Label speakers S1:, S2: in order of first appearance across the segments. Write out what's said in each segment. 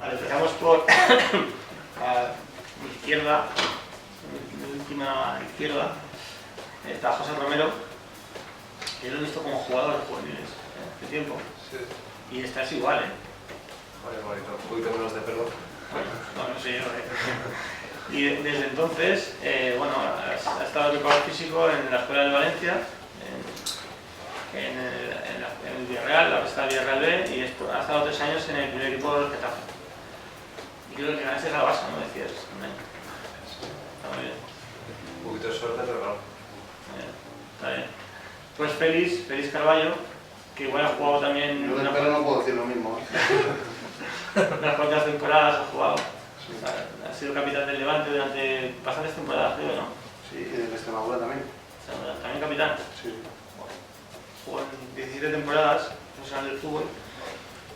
S1: Vale, empezamos por a mi izquierda, mi última izquierda, está José Romero, que lo he visto como jugador de juveniles hace tiempo.
S2: Sí.
S1: Y estás igual,
S2: Vale, bonito. Un poquito menos de pelo.
S1: Bueno, no sé yo, Y desde entonces, bueno, ha estado preparado físico en la Escuela de Valencia, en el Villarreal, la está el Villarreal B, y ha estado 3 años en el primer equipo del Getafe. Y creo que ganaste la base, ¿no? Decías. Está muy bien.
S2: Un poquito de suerte, pero claro.
S1: Está bien. Pues Félix Carballo, que igual ha jugado también.
S3: Yo del pelo no puedo decir lo mismo.
S1: Unas cuantas temporadas ha jugado. Sí. Ha sido capitán del Levante durante bastantes temporadas, creo, ¿no?
S3: Sí, y del Extremadura también.
S1: También capitán.
S3: Sí.
S1: Bueno, jugó en 17 temporadas profesional del fútbol.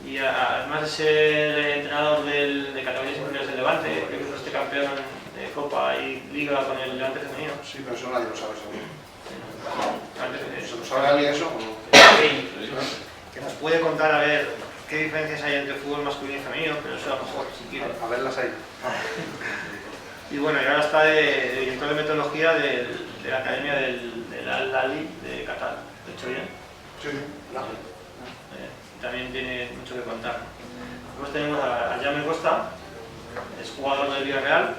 S1: Y además de ser entrenador de categorías inferiores del Levante, creo que fue este campeón de Copa y Liga con el Levante femenino.
S3: Sí, pero eso nadie lo sabe seguro.
S1: ¿Se
S3: ¿Lo sabe alguien eso?
S1: que nos puede contar a ver qué diferencias hay entre el fútbol masculino y femenino, pero eso a lo mejor si quiere.
S3: A verlas ahí.
S1: Y bueno, y ahora está de director de metodología de la Academia del Al-Ahly de Qatar. ¿Lo he hecho bien?
S3: Sí, claro.
S1: También tiene mucho que contar. Luego tenemos a Jaume Costa, es jugador del Villarreal,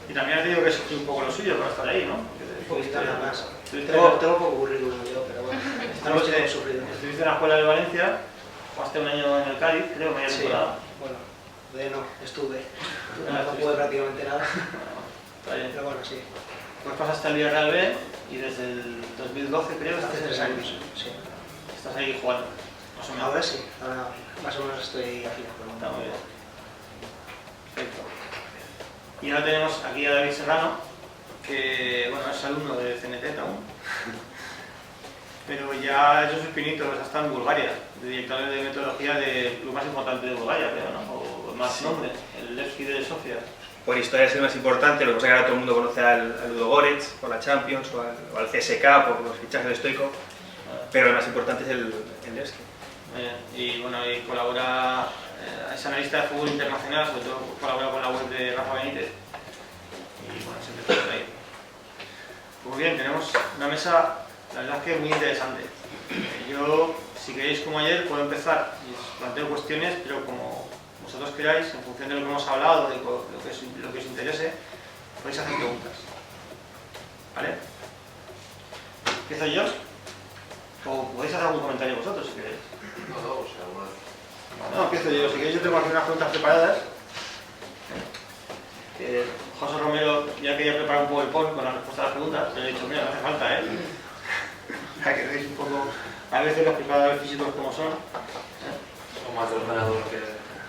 S1: y también ha tenido que sufrir un poco lo suyo para estar ahí, ¿no?
S4: Un poquito nada más. Tengo poco currículum yo, pero bueno, esta noche hemos sufrido.
S1: Estuviste en la Escuela de Valencia, jugaste un año en el Cádiz, creo, media temporada.
S4: Bueno, no, estuve. No pude prácticamente nada.
S1: Está bien.
S4: Pero bueno, sí.
S1: Pues pasaste al Villarreal B y desde el 2012, creo,
S4: Hace 3 años, sí.
S1: Estás ahí jugando. Más o menos.
S4: Ahora sí, ahora más o menos estoy aquí.
S1: Está muy bien. Perfecto. Y ahora tenemos aquí a David Serrano, que bueno, es alumno de CNT aún, pero ya ha hecho sus pinitos, ha estado en Bulgaria, de director de metodología del club más importante de Bulgaria, creo, ¿no? O más nombre, el Levski de Sofía.
S5: Por historia es el más importante, lo que pasa es que ahora todo el mundo conoce al Ludogorets por la Champions o al CSK por los fichajes de Stoichkov, pero el más importante es el Levski.
S1: Y bueno, y colabora, es analista de fútbol internacional, sobre todo colabora con la web de Rafa Benítez. Y bueno, siempre está por ahí. Pues bien, tenemos una mesa, la verdad es que muy interesante. Yo, si queréis como ayer, puedo empezar y os planteo cuestiones, pero como vosotros queráis, en función de lo que hemos hablado, de lo que os interese, podéis hacer preguntas. ¿Vale? ¿Empiezo yo? O podéis hacer algún comentario vosotros, si queréis.
S2: O sea,
S1: No, empiezo yo. Si queréis, yo tengo aquí unas preguntas preparadas. José Romero ya quería preparar un PowerPoint con la respuesta a las preguntas, pero he dicho, mira, no hace falta, Para que veáis un poco, a veces los preparadores físicos como son.
S2: son más de ordenador que...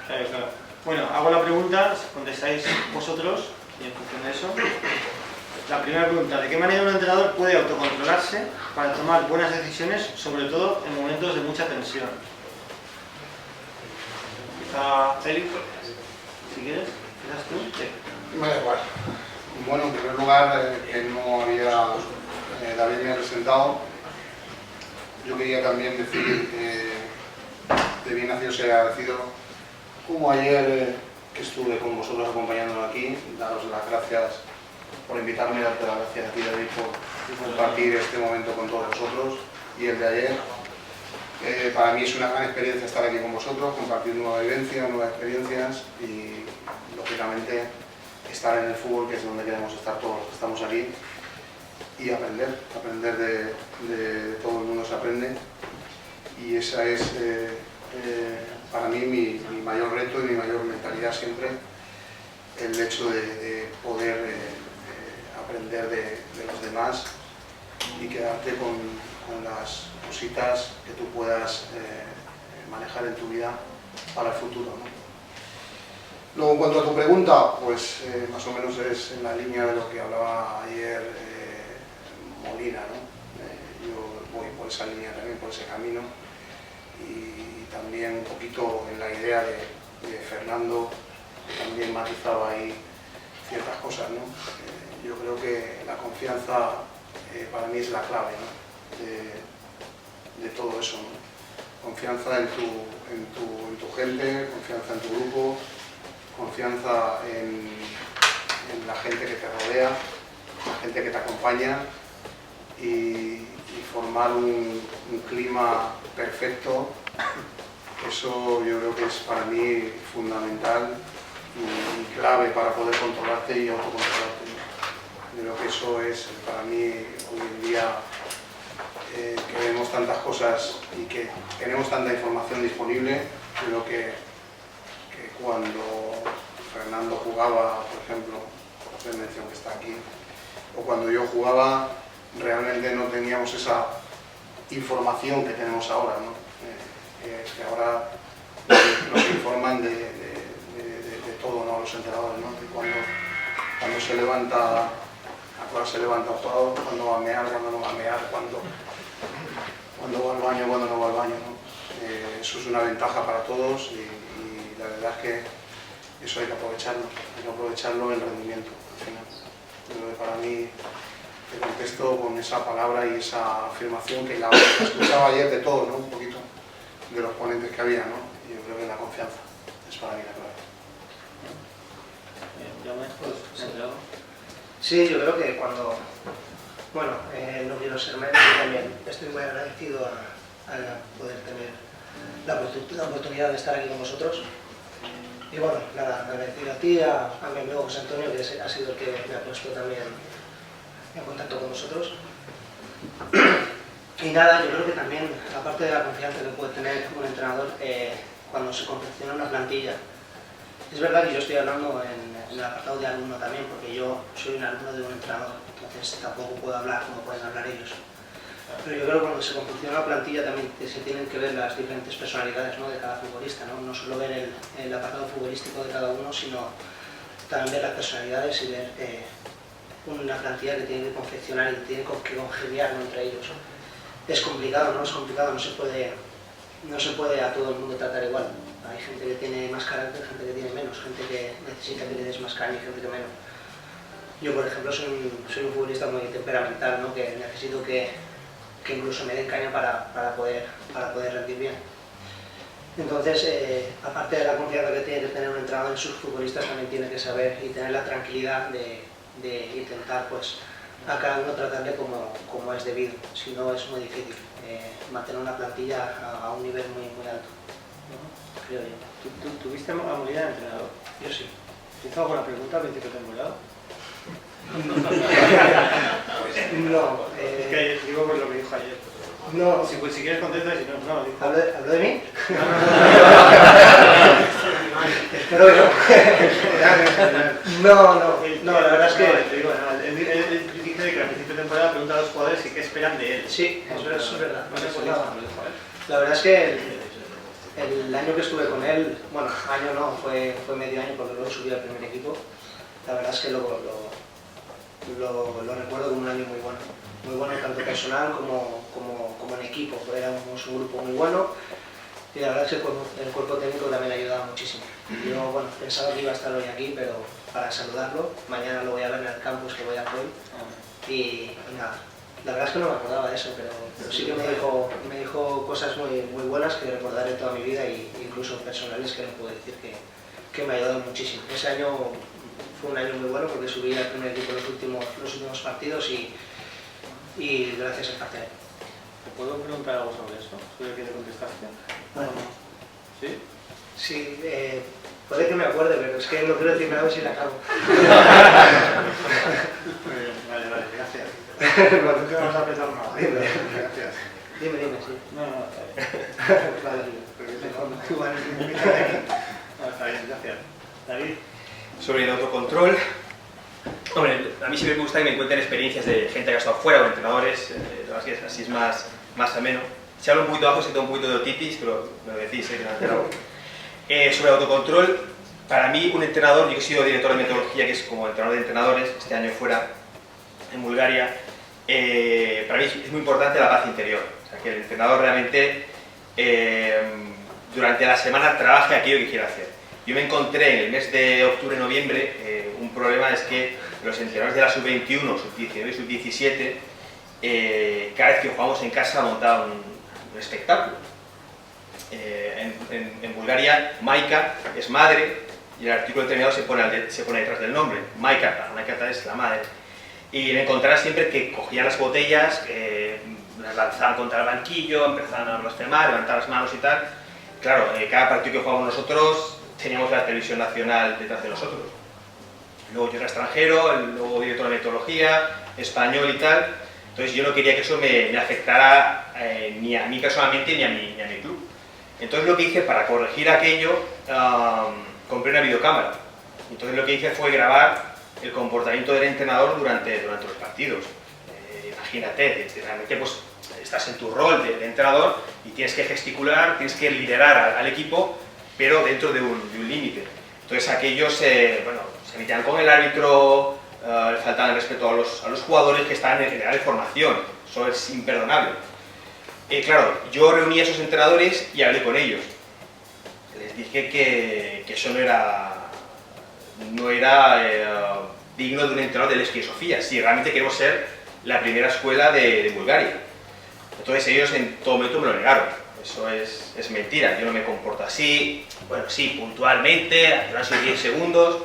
S1: Claro. Bueno, hago la pregunta, contestáis vosotros, y en función de eso. La primera pregunta, ¿de qué manera un entrenador puede autocontrolarse para tomar buenas decisiones, sobre todo en momentos de mucha tensión? Empieza Félix, si quieres, empiezas tú. Sí.
S3: Me da igual. Bueno, en primer lugar, que no había David me ha presentado. Yo quería también decir que de bien nacido ser agradecido. Como ayer que estuve con vosotros acompañándolo aquí, daros las gracias por invitarme, darte las gracias a ti, David, por compartir este momento con todos vosotros y el de ayer. Para mí es una gran experiencia estar aquí con vosotros, compartir nuevas vivencias, nuevas experiencias y, lógicamente, estar en el fútbol, que es donde queremos estar todos los que estamos aquí, y aprender de todo el mundo se aprende, y esa es para mí mi mayor reto y mi mayor mentalidad siempre, el hecho de poder aprender de los demás y quedarte con las cositas que tú puedas manejar en tu vida para el futuro, ¿no? Luego, en cuanto a tu pregunta, pues más o menos es en la línea de lo que hablaba ayer Molina, ¿no? Yo voy por esa línea también, por ese camino, y también un poquito en la idea de Fernando, que también matizaba ahí ciertas cosas, ¿no? Yo creo que la confianza para mí es la clave, ¿no? de todo eso, ¿no? Confianza en tu gente, confianza en tu grupo, confianza en la gente que te rodea, la gente que te acompaña y formar un clima perfecto. Eso yo creo que es para mí fundamental y clave para poder controlarte y autocontrolarte. Yo creo que eso es para mí hoy en día, que vemos tantas cosas y que tenemos tanta información disponible. Creo que cuando Fernando jugaba, por ejemplo, José mencionó que está aquí, o cuando yo jugaba, realmente no teníamos esa información que tenemos ahora, ¿no? Que ahora nos informan de todo, ¿no? Los entrenadores, ¿no? Que cuando se levanta, a qué hora se levanta el jugador, cuando va a mear, cuando no va a mear, cuando va al baño, cuando no va al baño, ¿no? Eso es una ventaja para todos y la verdad es que eso hay que aprovecharlo en rendimiento al final. Pero para mí te contesto con esa palabra y esa afirmación que la escuchaba ayer de todos, ¿no? Un poquito de los ponentes que había, ¿no? Y yo creo que la confianza es para mí la clave.
S4: Sí, yo creo que cuando, bueno, no quiero ser menos, yo también estoy muy agradecido a poder tener la oportunidad de estar aquí con vosotros. Y bueno, nada, agradecido a ti, a mi amigo José Antonio, que ha sido el que me ha puesto también en contacto con vosotros. Y nada, yo creo que también, aparte de la confianza que puede tener un entrenador cuando se confecciona una plantilla, es verdad que yo estoy hablando en el apartado de alumno también, porque yo soy un alumno de un entrenador, entonces tampoco puedo hablar como pueden hablar ellos. Pero yo creo que cuando se confecciona una plantilla también se tienen que ver las diferentes personalidades, ¿no? De cada futbolista, ¿no? No solo ver el apartado futbolístico de cada uno, sino también ver las personalidades y ver una plantilla que tiene que confeccionar y tiene que congeniar, ¿no? Entre ellos. Es complicado, ¿no? Es complicado, no se puede a todo el mundo tratar igual. Hay gente que tiene más carácter, gente que tiene menos, gente que necesita que le des más caña y gente que menos. Yo, por ejemplo, soy un futbolista muy temperamental, ¿no? Que necesito que incluso me den caña para poder rendir bien. Entonces, aparte de la confianza que tiene que tener un entrenador en sus futbolistas, también tiene que saber y tener la tranquilidad de intentar, pues, a cada uno tratarle como es debido. Si no, es muy difícil mantener una plantilla a un nivel muy, muy alto, ¿no? Creo yo.
S1: ¿Tú tuviste amabilidad de entrenador?
S4: Yo sí.
S1: ¿Te hizo alguna pregunta al principio de temporada?
S4: No.
S1: Es que digo por lo que dijo ayer.
S4: No.
S1: Si quieres contestar, si no, dijo.
S4: ¿Habló de mí? Espero que no. No, la verdad es que...
S1: Él dice que al principio de temporada pregunta a los jugadores si qué esperan de él.
S4: Sí, eso es verdad.
S1: No sé si
S4: La verdad es que el año que estuve con él, bueno, año no, fue medio año porque luego subí al primer equipo. La verdad es que lo recuerdo como un año muy bueno. Muy bueno tanto personal como en equipo. Éramos un grupo muy bueno y la verdad es que el cuerpo técnico también ayudaba muchísimo. Yo, bueno, pensaba que iba a estar hoy aquí, pero para saludarlo, mañana lo voy a ver en el campus que voy a hoy y nada. La verdad es que no me acordaba de eso, pero sí que me dijo cosas muy, muy buenas que recordaré toda mi vida e incluso personales que no puedo decir que me ha ayudado muchísimo. Ese año fue un año muy bueno porque subí al primer equipo los últimos partidos y gracias a parte.
S1: ¿Te puedo preguntar algo sobre eso? ¿Sobre qué te contestaste?
S4: Bueno,
S1: ¿Sí?
S4: sí, puede que me acuerde, pero es que no quiero decir nada si la acabo.
S1: Vale, gracias.
S4: No te
S1: vamos a pensar más.
S4: Dime.
S1: Gracias.
S4: Dime, sí.
S1: No, está bien.
S4: Vale,
S1: Igual, no, está bien, gracias. David.
S5: Sobre el autocontrol, hombre, a mí siempre me gusta que me cuenten experiencias de gente que ha estado fuera o entrenadores, la verdad es que así es más ameno. Si hablo un poquito bajo, siento un poquito de otitis, pero me lo decís, que no me entero. Sobre el autocontrol, para mí un entrenador, yo que he sido director de metodología, que es como entrenador de entrenadores, este año fuera, en Bulgaria, para mí es muy importante la paz interior, o sea, que el entrenador realmente durante la semana trabaje aquello que quiera hacer. Yo me encontré en el mes de octubre-noviembre, un problema es que los entrenadores de la sub-21, sub-19 y sub-17, cada vez que jugamos en casa montaban un espectáculo. En Bulgaria, Maika es madre y el artículo determinado se pone detrás del nombre, Maikata es la madre. Y me encontrarás siempre que cogían las botellas, las lanzaban contra el banquillo, empezaban a blasfemar, levantar las manos y tal. Claro, cada partido que jugábamos nosotros teníamos la televisión nacional detrás de nosotros. Luego yo era extranjero, el nuevo director de metodología, español y tal. Entonces yo no quería que eso me afectara ni a mí personalmente ni a mi club. Entonces lo que hice para corregir aquello, compré una videocámara. Entonces lo que hice fue grabar el comportamiento del entrenador durante los partidos. Imagínate, realmente pues estás en tu rol de entrenador y tienes que gesticular, tienes que liderar al equipo, pero dentro de un límite. Entonces aquellos se metían con el árbitro, le faltaban el respeto a los jugadores que estaban en general de formación. Eso es imperdonable. Claro, yo reuní a esos entrenadores y hablé con ellos. Les dije que eso no era digno de un entrenador de la Esquí Sofía, si realmente queremos ser la primera escuela de Bulgaria. Entonces ellos en todo momento me lo negaron. Eso es mentira, yo no me comporto así. Bueno, sí, puntualmente, hace 10 segundos.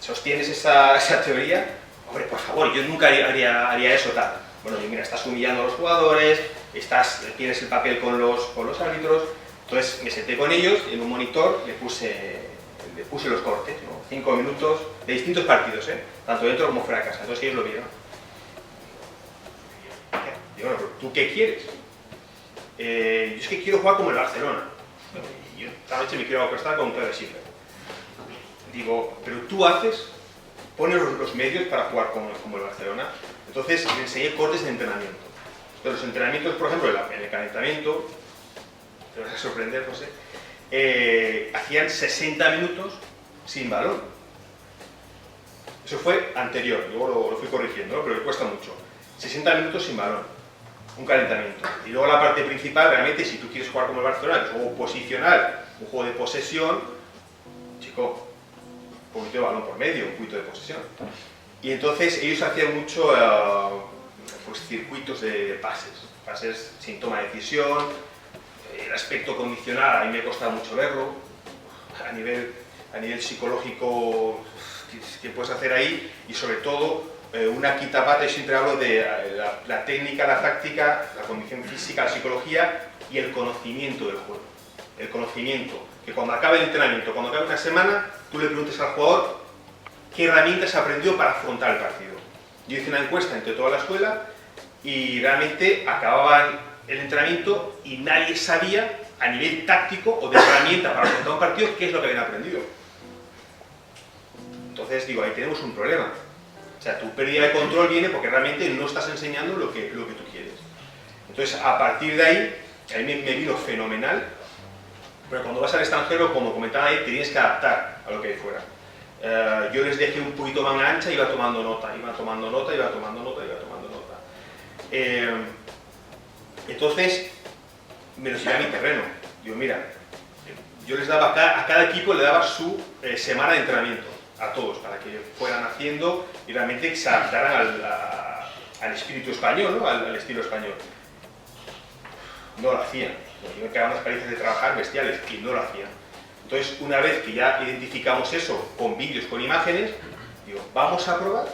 S5: ¿Sostienes esa teoría? Hombre, por favor, yo nunca haría eso tal. Bueno, mira, estás humillando a los jugadores, tienes el papel con los árbitros. Entonces me senté con ellos y en un monitor le puse los cortes, ¿no? 5 minutos de distintos partidos, tanto dentro como fuera de casa. Entonces ellos lo vieron. Digo, bueno, ¿tú qué quieres? Yo es que quiero jugar como el Barcelona. Y yo esta noche me quiero acostar con Claudio Schiffer. Digo, pero tú pones los medios para jugar como el Barcelona. Entonces le enseñé cortes de entrenamiento. Entonces, los entrenamientos, por ejemplo, en el calentamiento, te vas a sorprender, José, hacían 60 minutos sin balón. Eso fue anterior, luego lo fui corrigiendo, ¿no? Pero le cuesta mucho. 60 minutos sin balón, un calentamiento. Y luego la parte principal, realmente, si tú quieres jugar como el Barcelona, que es un juego posicional, un juego de posesión, chico, un poquito de balón por medio, un poquito de posesión. Y entonces ellos hacían mucho pues, circuitos de pases sin toma de decisión. El aspecto condicional a mí me costaba mucho verlo, a nivel psicológico que puedes hacer ahí, y sobre todo una quinta pata. Yo siempre hablo de la técnica, la táctica, la condición física, la psicología y el conocimiento del juego. El conocimiento, que cuando acabe el entrenamiento, cuando acabe una semana, tú le preguntes al jugador qué herramientas aprendió para afrontar el partido. Yo hice una encuesta entre toda la escuela y realmente acababan el entrenamiento y nadie sabía a nivel táctico o de herramienta para afrontar un partido qué es lo que habían aprendido. Entonces digo, ahí tenemos un problema. O sea, tu pérdida de control viene porque realmente no estás enseñando lo que tú quieres. Entonces, a partir de ahí, a mí me vino fenomenal, pero cuando vas al extranjero, como comentaba ahí, te tienes que adaptar a lo que hay fuera. Yo les dejé un poquito manga ancha y iba tomando nota. Entonces, me los llevé a mi terreno. Digo, mira, yo les daba a cada equipo le daba su semana de entrenamiento, a todos, para que fueran haciendo y realmente se adaptaran al espíritu español, ¿no? al estilo español. No lo hacían. Yo me quedaba unas experiencias de trabajar bestiales y no lo hacían. Entonces, una vez que ya identificamos eso con vídeos, con imágenes, digo, vamos a probar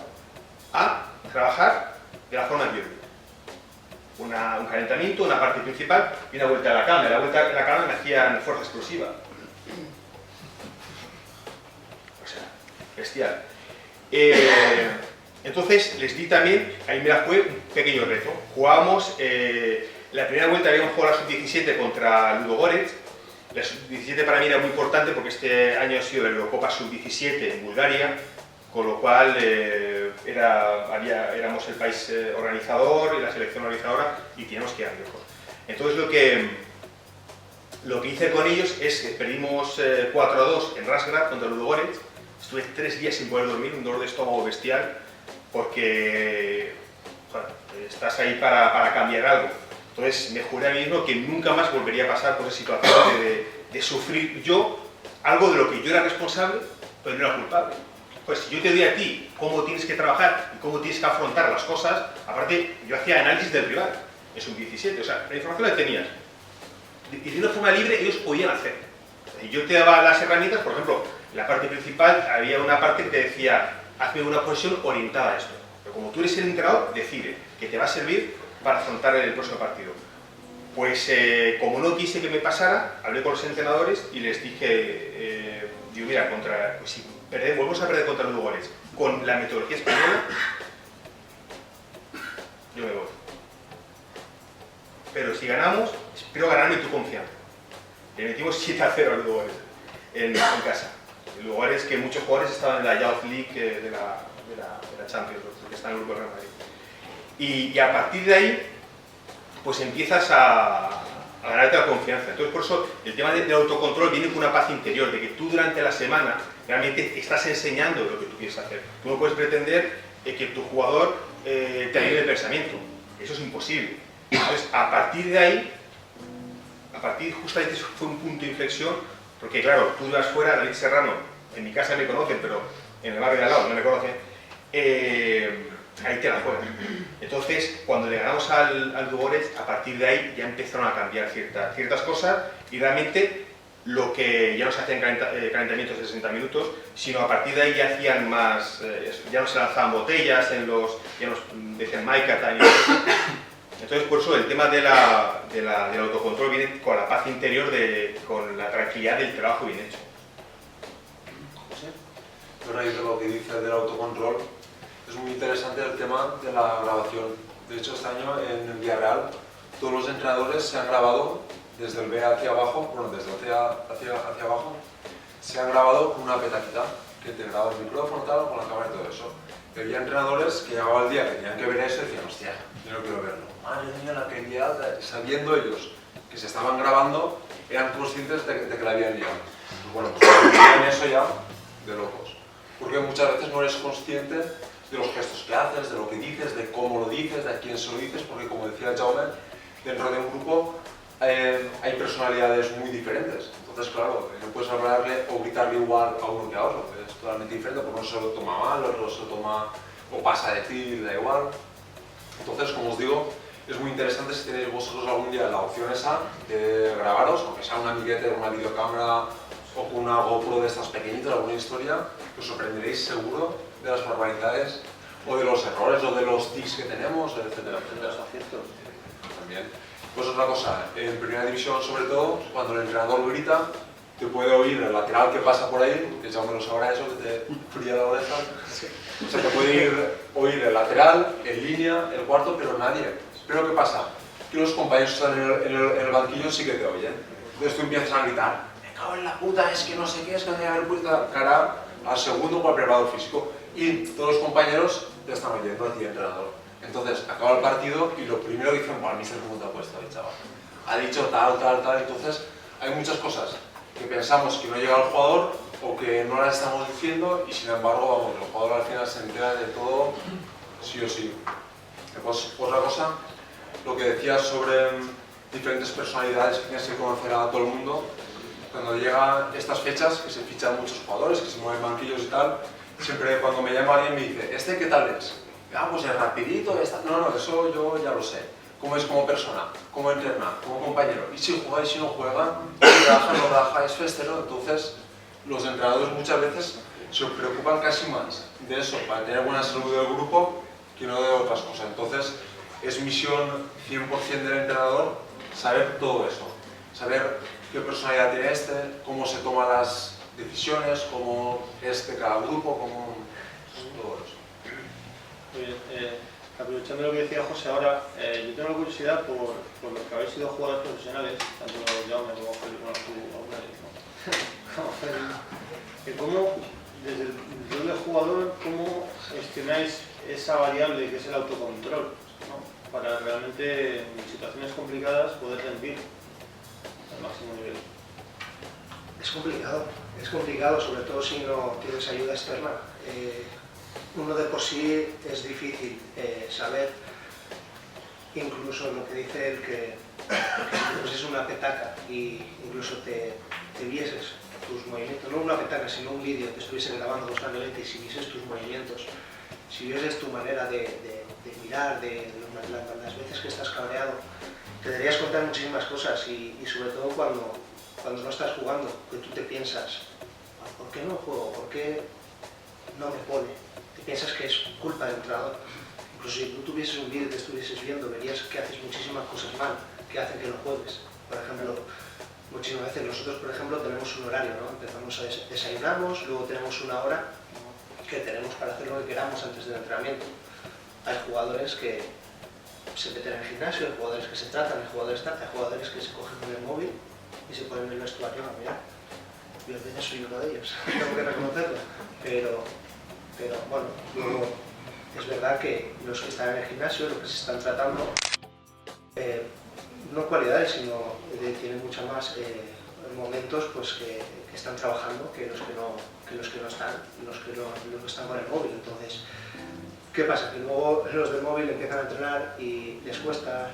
S5: a trabajar de la forma que yo digo. Un calentamiento, una parte principal y una vuelta a la cámara. La vuelta a la cámara me hacían fuerza explosiva. O sea, bestial. Entonces les di también, ahí me la jugué, un pequeño reto. Jugábamos, la primera vuelta habíamos jugado la sub-17 contra Ludogorets. La sub-17 para mí era muy importante porque este año ha sido la Eurocopa sub-17 en Bulgaria, con lo cual éramos el país organizador y la selección organizadora y teníamos que ir a lejos. Entonces lo que hice con ellos es que perdimos 4-2 en Razgrad contra Ludogorets. Estuve 3 días sin poder dormir, un dolor de estómago bestial, porque bueno, estás ahí para cambiar algo. Entonces me juré a mí mismo que nunca más volvería a pasar por esa situación de sufrir yo algo de lo que yo era responsable, pero no era culpable. Pues si yo te doy a ti cómo tienes que trabajar y cómo tienes que afrontar las cosas, aparte yo hacía análisis del rival, es un 17, o sea, la información la tenías. Y de una forma libre ellos podían hacer. decir, yo te daba las herramientas, por ejemplo, en la parte principal había una parte que te decía, hazme una posición orientada a esto. Pero como tú eres el entrenador, decide que te va a servir para afrontar el próximo partido. Pues como no quise que me pasara, hablé con los entrenadores y les dije, digo, mira, pues si volvemos a perder contra los Lugones con la metodología española, yo me voy. Pero si ganamos, espero ganarme tu confianza. Le metimos 7-0 a los Lugones en casa. Lugares que muchos jugadores estaban en la Youth League de la Champions, que está en el grupo de Real Madrid. Y a partir de ahí, pues empiezas a ganarte la confianza. Entonces, por eso, el tema del autocontrol viene con una paz interior, de que tú durante la semana realmente estás enseñando lo que tú quieres hacer. Tú no puedes pretender que tu jugador te ayude el pensamiento. Eso es imposible. Entonces, a partir de ahí, justamente eso fue un punto de inflexión, porque claro, tú vas fuera, David Serrano, en mi casa me conocen, pero en el barrio de al lado no me conocen, ahí te la juegas. Entonces, cuando le ganamos al Dugores, a partir de ahí ya empezaron a cambiar ciertas cosas y realmente lo que ya no se hacían calentamientos de 60 minutos, sino a partir de ahí ya hacían más, ya no se lanzaban botellas, ya nos decían Maika, tal. Entonces, por eso el tema del autocontrol viene con la paz interior, con la tranquilidad del trabajo bien hecho.
S2: Bueno, lo que dice del autocontrol, es muy interesante el tema de la grabación. De hecho, este año en el Villarreal todos los entrenadores se han grabado desde el B hacia abajo, bueno, desde el C hacia abajo, se han grabado con una petaquita que te graba el micrófono, tal, con la cámara y todo eso. Y había entrenadores que llegaba el día que tenían que ver eso y decían, hostia, yo no quiero verlo. Madre mía, la calidad, sabiendo ellos que se estaban grabando, eran conscientes de que la habían liado. Pues bueno, pues en eso ya de locos. Porque muchas veces no eres consciente de los gestos que haces, de lo que dices, de cómo lo dices, de a quién se lo dices, porque como decía Jaume, dentro de un grupo hay personalidades muy diferentes. Entonces, claro, no puedes hablarle o gritarle igual a uno que a otro, es totalmente diferente, porque uno se lo toma mal, otro se lo toma o pasa de ti, da igual. Entonces, como os digo, es muy interesante si tenéis vosotros algún día la opción esa de grabaros, aunque sea un amiguete, una videocámara o con una GoPro de estas pequeñitas, alguna historia, os sorprenderéis seguro de las barbaridades o de los errores o de los tics que tenemos, etcétera, etcétera.
S4: Los aciertos.
S2: También. Pues otra cosa, en primera división sobre todo, cuando el entrenador grita, te puede oír el lateral que pasa por ahí, que ya me lo sabrá eso, que te fría la oreja. O sea, te puede oír el lateral, en línea, el cuarto, pero nadie. Pero ¿qué pasa? Que los compañeros que están en el banquillo sí que te oyen. Entonces tú empiezas a gritar, me cago en la puta, es que no sé qué, es que no tiene que haber puta cara al segundo con el preparador físico. Y todos los compañeros te están oyendo a ti, entrenador. Entonces acaba el partido y lo primero que dicen, bueno, mister, ¿cómo te ha puesto ahí, chaval? Ha dicho tal, tal, tal. Entonces hay muchas cosas que pensamos que no llega al jugador o que no las estamos diciendo y sin embargo, vamos, el jugador al final se entera de todo, sí o sí. Pues otra cosa, lo que decías sobre diferentes personalidades que tienes que conocer a todo el mundo, cuando llegan estas fechas, que se fichan muchos jugadores, que se mueven banquillos y tal, siempre cuando me llama alguien me dice, ¿este qué tal es? Ah, pues es rapidito, está... No, eso yo ya lo sé. Cómo es como persona, cómo entrena, como compañero. Y si juega y si no juega, si raja, no raja, es festero. Entonces, los entrenadores muchas veces se preocupan casi más de eso, para tener buena salud del grupo, que no de otras cosas. Entonces, es misión 100% del entrenador saber todo eso. Saber qué personalidad tiene cómo se toman las decisiones, cómo es de cada grupo, cómo... todo eso.
S1: Muy bien. Aprovechando lo que decía José ahora, yo tengo la curiosidad por los que habéis sido jugadores profesionales, tanto Jaume como Felipe, bueno, tú alguna vez, ¿no? ¿Cómo, desde el rol de jugador, cómo gestionáis esa variable que es el autocontrol, ¿no? Para realmente en situaciones complicadas poder rendir al máximo nivel?
S4: Es complicado, sobre todo si no tienes ayuda externa. Uno de por sí es difícil saber, incluso lo que dice él, que pues es una petaca y incluso te vieses tus movimientos, no una petaca sino un vídeo que estuviese grabando constantemente y si vieses tus movimientos, si vieses tu manera de mirar, de las veces que estás cabreado, te darías cuenta de muchísimas cosas y sobre todo cuando no estás jugando, que tú te piensas, ¿por qué no juego? ¿Por qué no me pone? Te piensas que es culpa del entrenador. Incluso si tú tuvieses un vídeo y te estuvieses viendo, verías que haces muchísimas cosas mal, que hacen que no juegues. Por ejemplo, muchísimas veces nosotros, por ejemplo, tenemos un horario, ¿no? Empezamos a desayunamos, luego tenemos una hora que tenemos para hacer lo que queramos antes del entrenamiento. Hay jugadores que se meten en el gimnasio, hay jugadores que se tratan, hay jugadores que se cogen con el móvil y se ponen en el vestuario a mirar. Yo a veces soy uno de ellos, tengo que reconocerlo. Pero bueno, luego es verdad que los que están en el gimnasio, los que se están tratando, no cualidades, sino tienen muchos más momentos pues, que están trabajando que los que no están, los que están con el móvil. Entonces, ¿qué pasa? Que luego los del móvil empiezan a entrenar y les cuesta.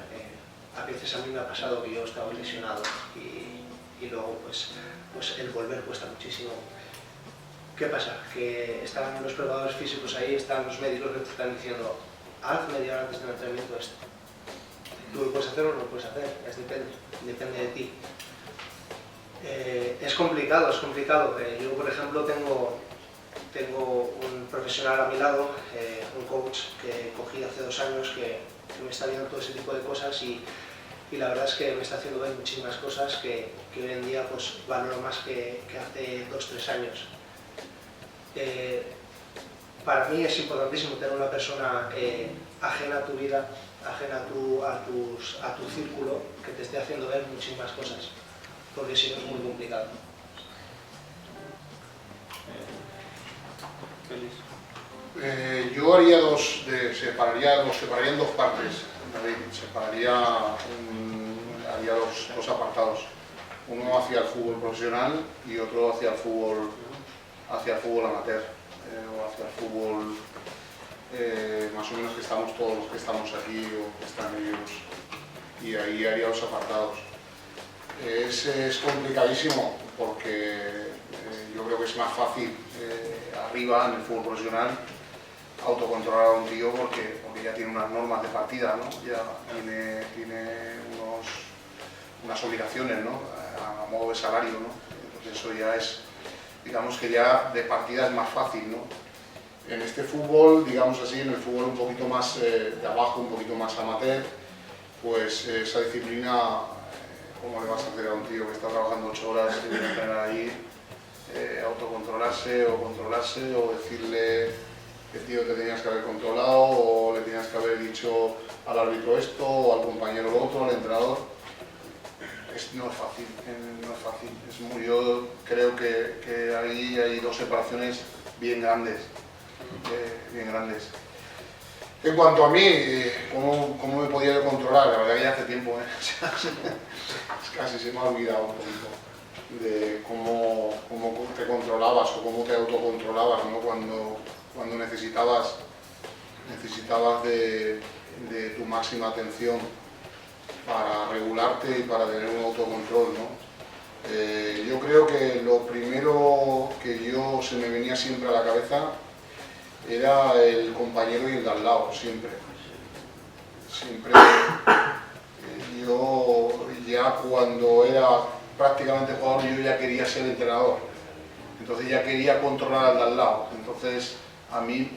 S4: A veces a mí me ha pasado que yo estaba lesionado y luego pues el volver cuesta muchísimo. ¿Qué pasa? Que están los preparadores físicos ahí, están los médicos que te están diciendo haz media hora antes del entrenamiento esto. Tú lo puedes hacer o no lo puedes hacer, depende de ti. Es complicado. Yo, por ejemplo, tengo un profesional a mi lado, un coach que cogí hace 2 años que me está viendo todo ese tipo de cosas y la verdad es que me está haciendo ver muchísimas cosas que hoy en día pues, valoro más que hace 2-3 años. Para mí es importantísimo tener una persona ajena a tu vida, ajena a tu círculo, que te esté haciendo ver muchísimas cosas, porque si no es muy complicado.
S3: Yo haría separaría en 2 partes, David. Haría dos apartados, uno hacia el fútbol profesional y otro hacia el fútbol amateur, o hacia el fútbol más o menos que estamos todos los que estamos aquí o que están ellos, y ahí haría los apartados. Es complicadísimo porque yo creo que es más fácil arriba en el fútbol profesional autocontrolar a un tío porque ya tiene unas normas de partida, ¿no? Ya tiene unas obligaciones, ¿no? A modo de salario, ¿no? Entonces eso ya es, digamos que ya de partida es más fácil, ¿no? En este fútbol, digamos así, en el fútbol un poquito más de abajo, un poquito más amateur, pues esa disciplina, ¿cómo le vas a hacer a un tío que está trabajando 8 horas y viene a tener ahí autocontrolarse o controlarse o decirle que tío te tenías que haber controlado o le tenías que haber dicho al árbitro esto o al compañero lo otro, al entrenador? No es fácil. Yo creo que ahí hay 2 separaciones bien grandes. En cuanto a mí, ¿cómo me podía yo controlar? La verdad que ya hace tiempo, casi se me ha olvidado un poquito de cómo te controlabas o cómo te autocontrolabas, ¿no? Cuando necesitabas de tu máxima atención para regularte y para tener un autocontrol, ¿no? Yo creo que lo primero que se me venía siempre a la cabeza era el compañero y el de al lado, siempre. Yo ya cuando era prácticamente jugador yo ya quería ser entrenador, entonces ya quería controlar al de al lado. Entonces a mí,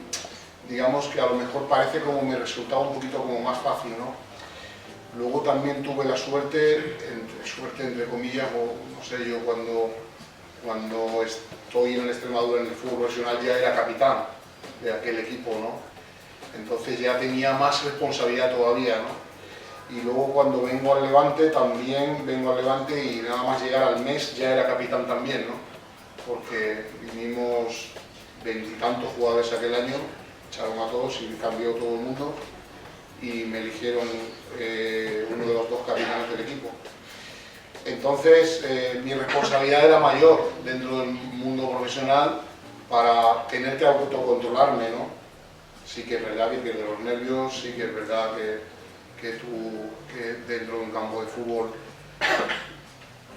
S3: digamos que a lo mejor parece como me resultaba un poquito como más fácil, ¿no? Luego también tuve la suerte entre comillas, o no sé, yo cuando estoy en el Extremadura en el fútbol profesional ya era capitán de aquel equipo, ¿no? Entonces ya tenía más responsabilidad todavía, ¿no? Y luego cuando vengo al Levante, también vengo al Levante y nada más llegar al mes ya era capitán también, ¿no? Porque vinimos 20 y tantos jugadores aquel año, echaron a todos y cambió todo el mundo y me eligieron uno de los 2 capitanes del equipo. Entonces mi responsabilidad era mayor dentro del mundo profesional para tener que autocontrolarme, ¿no? Sí que es verdad que pierdes los nervios, sí que es verdad que dentro de un campo de fútbol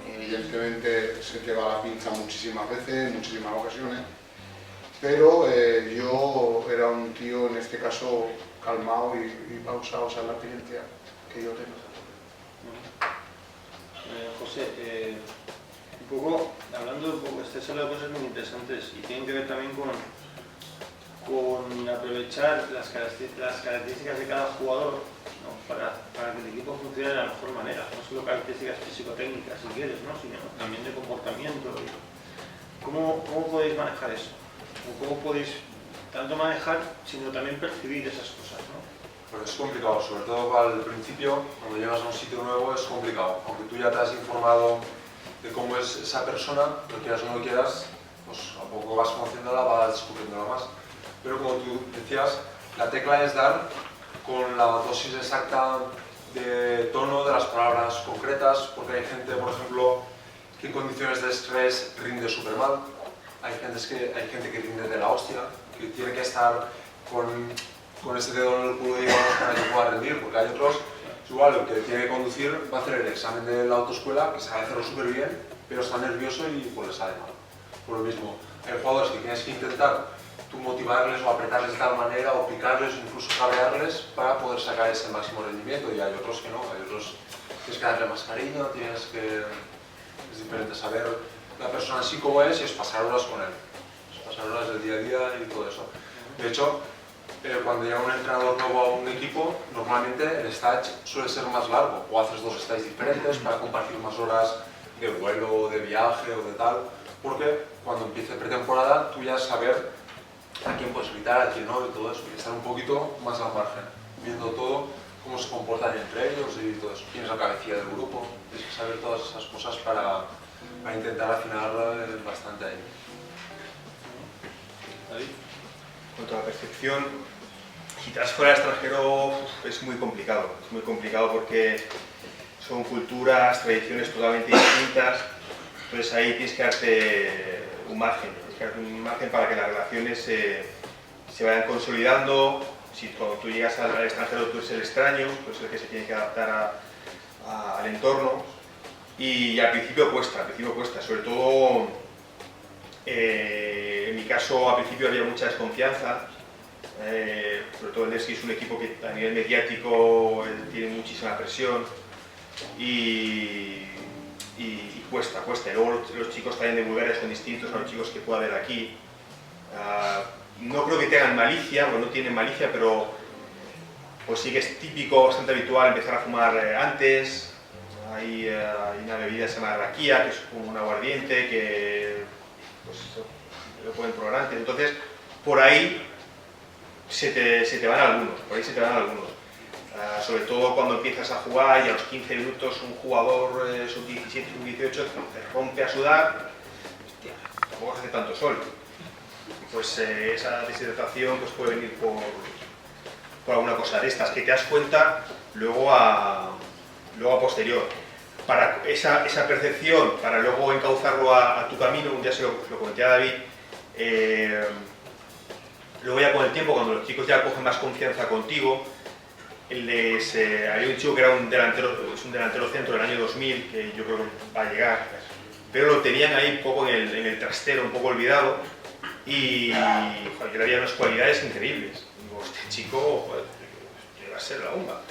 S3: evidentemente se te va la pinza muchísimas veces, en muchísimas ocasiones, pero yo era un tío en este caso calmado y pausado, esa es la experiencia que yo tengo.
S1: José, un poco, hablando un poco, este son cosas muy interesantes y tienen que ver también con aprovechar las características de cada jugador, ¿no? para que el equipo funcione de la mejor manera, no solo características físico-técnicas si quieres, ¿no? Sino también de comportamiento. ¿Cómo podéis manejar eso? ¿Cómo podéis tanto manejar, sino también percibir esas cosas, ¿no?
S2: Pues es complicado, sobre todo al principio, cuando llegas a un sitio nuevo es complicado. Aunque tú ya te has informado de cómo es esa persona, lo quieras o no lo quieras, pues a poco vas conociéndola, vas descubriéndola más. Pero como tú decías, la tecla es dar con la dosis exacta de tono de las palabras concretas, porque hay gente, por ejemplo, que en condiciones de estrés rinde súper mal, hay gente que rinde de la hostia, que tiene que estar con ese dedo en el culo, digamos, para que pueda rendir, porque hay otros, igual el que tiene que conducir va a hacer el examen de la autoescuela, que sabe hacerlo súper bien, pero está nervioso y pues le sale mal. Por lo mismo, hay jugadores que tienes que intentar tú motivarles o apretarles de tal manera o picarles o incluso cabrearles para poder sacar ese máximo rendimiento, y hay otros que no, hay otros que tienes que darle más cariño, es diferente saber la persona así como es y es pasar horas con él, es pasar horas del día a día y todo eso. De hecho, cuando llega un entrenador nuevo a un equipo, normalmente el stage suele ser más largo, o haces 2 stages diferentes para compartir más horas de vuelo, de viaje o de tal, porque cuando empiece pretemporada tú ya saber a quién puedes evitar, a quién no y todo eso, y estar un poquito más al margen, viendo todo, cómo se comportan entre ellos y todo eso, quién es la cabecilla del grupo, tienes que saber todas esas cosas para intentar afinar bastante ahí.
S1: ¿David?
S5: En cuanto a la percepción, si te vas fuera del extranjero es muy complicado porque son culturas, tradiciones totalmente distintas, entonces ahí tienes que darte un margen para que las relaciones se vayan consolidando. Si cuando tú llegas al extranjero tú eres el extraño, pues el que se tiene que adaptar al entorno, y al principio cuesta, sobre todo en mi caso al principio había mucha desconfianza, sobre todo el Nevsky es un equipo que a nivel mediático tiene muchísima presión y cuesta. Y luego los chicos también de Bulgaria son distintos a los chicos que pueda haber aquí. No creo que tengan malicia, porque no tienen malicia, pero pues sí que es típico, bastante habitual empezar a fumar antes. Hay una bebida que se llama raquía, que es como un aguardiente, que pues, lo pueden probar antes. Entonces, por ahí se te van algunos. Sobre todo cuando empiezas a jugar y a los 15 minutos un jugador sub-17, sub-18 te rompe a sudar, hostia, tampoco hace tanto sol. Pues esa deshidratación pues, puede venir por alguna cosa de estas, que te das cuenta luego a posterior. Para esa percepción, para luego encauzarlo a tu camino, un día se lo comenté a David, luego ya con el tiempo, cuando los chicos ya cogen más confianza contigo, había un chico que era un delantero centro del año 2000, que yo creo que va a llegar, pero lo tenían ahí un poco en el trastero, un poco olvidado, y joder, yo le veía unas cualidades increíbles. Digo, este chico, joder, va a ser la bomba.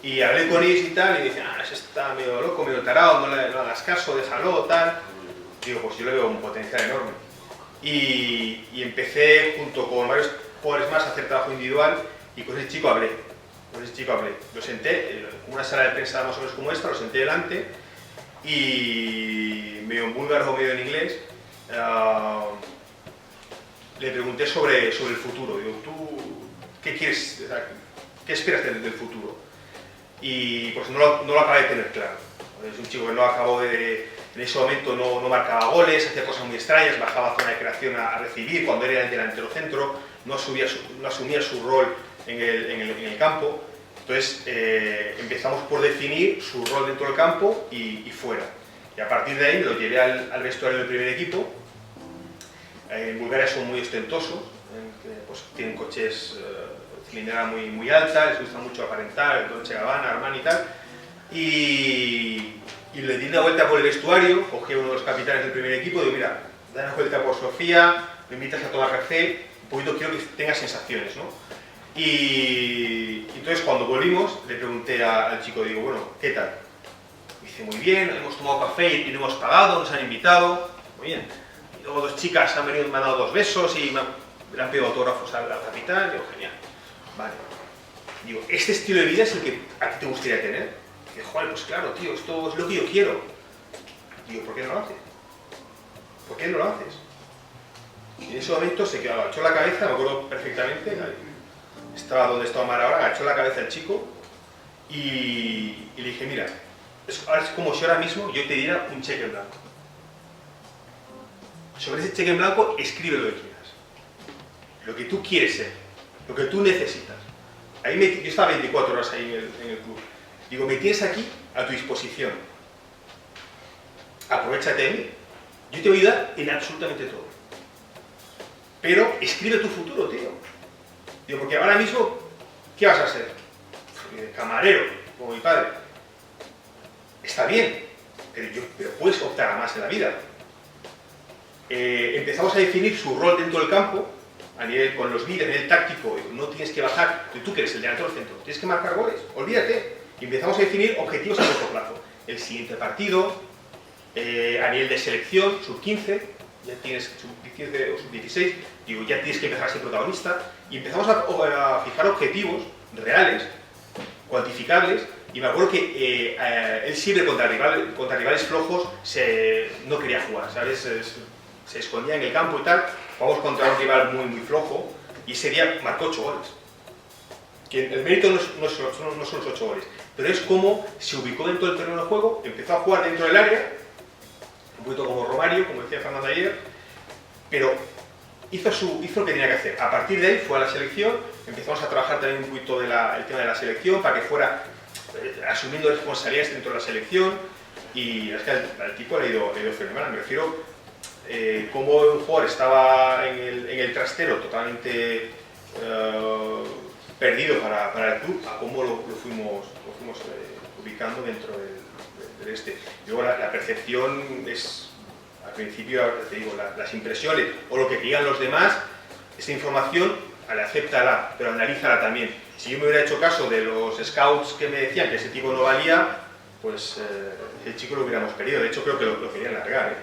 S5: Y hablé con ellos y tal, y dicen, ese está medio loco, medio tarado, no hagas caso, déjalo, tal. Digo, pues yo le veo un potencial enorme. Y empecé, junto con varios jugadores más, a hacer trabajo individual, y con ese chico hablé. Lo senté, en una sala de prensa más o menos como esta, lo senté delante, y medio en búlgaro, medio en inglés, le pregunté sobre el futuro. Digo, ¿tú qué quieres, qué esperas del futuro? Y pues no lo acabé de tener claro. Es un chico que no acabó en ese momento no marcaba goles, hacía cosas muy extrañas, bajaba a zona de creación a recibir cuando era el delantero centro, no asumía su rol en el campo. Entonces empezamos por definir su rol dentro del campo y fuera. Y a partir de ahí me lo llevé al vestuario del primer equipo. En Bulgaria son muy ostentosos, pues tienen coches cilindrada muy alta, les gusta mucho aparentar, Dolce & Gabbana, Armani y tal. Y le di una vuelta por el vestuario, cogí a uno de los capitanes del primer equipo y digo, mira, da una vuelta por Sofía, me invitas a tomar café, un poquito quiero que tengas sensaciones, ¿no? Y entonces cuando volvimos le pregunté al chico, digo, bueno, ¿qué tal? Me dice, dice, muy bien, hemos tomado café y no hemos pagado, nos han invitado, muy bien. Y luego 2 chicas han venido y me han dado 2 besos y le han pedido autógrafos al capitán, digo, genial. Vale. Digo, ¿este estilo de vida es el que a ti te gustaría tener? Y digo, joder, pues claro, tío, esto es lo que yo quiero. Digo, ¿por qué no lo haces? ¿Por qué no lo haces? Y en ese momento se quedó, agachó la cabeza, me acuerdo perfectamente, estaba donde estaba Mar ahora, agachó la cabeza el chico y le dije, mira, es como si ahora mismo yo te diera un cheque en blanco. Sobre ese cheque en blanco escribe lo que quieras, lo que tú quieres ser, lo que tú necesitas. Ahí yo estaba 24 horas ahí en el club. Digo, me tienes aquí a tu disposición. Aprovechate de mí. Yo te voy a ayudar en absolutamente todo. Pero escribe tu futuro, tío. Digo, porque ahora mismo, ¿qué vas a ser? Camarero, como mi padre. Está bien, pero puedes optar a más en la vida. Empezamos a definir su rol dentro del campo, a nivel con los líderes, a nivel táctico. No tienes que bajar, tú que eres el delantero del centro, tienes que marcar goles, olvídate. Y empezamos a definir objetivos a corto plazo. El siguiente partido, a nivel de selección, sub-15, ya tienes sub-15 o sub-16, digo, ya tienes que empezar a ser protagonista. Y empezamos a fijar objetivos reales, cuantificables. Y me acuerdo que él siempre contra rivales flojos no quería jugar, ¿sabes? Se escondía en el campo y tal. Vamos contra un rival muy flojo y ese día marcó 8 goles. Que el mérito no son los 8 goles, pero es cómo se ubicó dentro del terreno de juego, empezó a jugar dentro del área, un poquito como Romario, como decía Fernando ayer, pero hizo lo que tenía que hacer. A partir de ahí fue a la selección, empezamos a trabajar también un poquito el tema de la selección para que fuera asumiendo responsabilidades dentro de la selección, y es que al tipo le ha ido fenomenal. Me refiero como un jugador estaba en el trastero totalmente perdido para el club, a cómo lo fuimos ubicando dentro del este. Luego la percepción es, al principio, te digo, las impresiones o lo que digan los demás, esa información, acéptala, pero analízala también. Si yo me hubiera hecho caso de los scouts que me decían que ese tipo no valía, pues el chico lo hubiéramos querido. De hecho, creo que lo querían largar,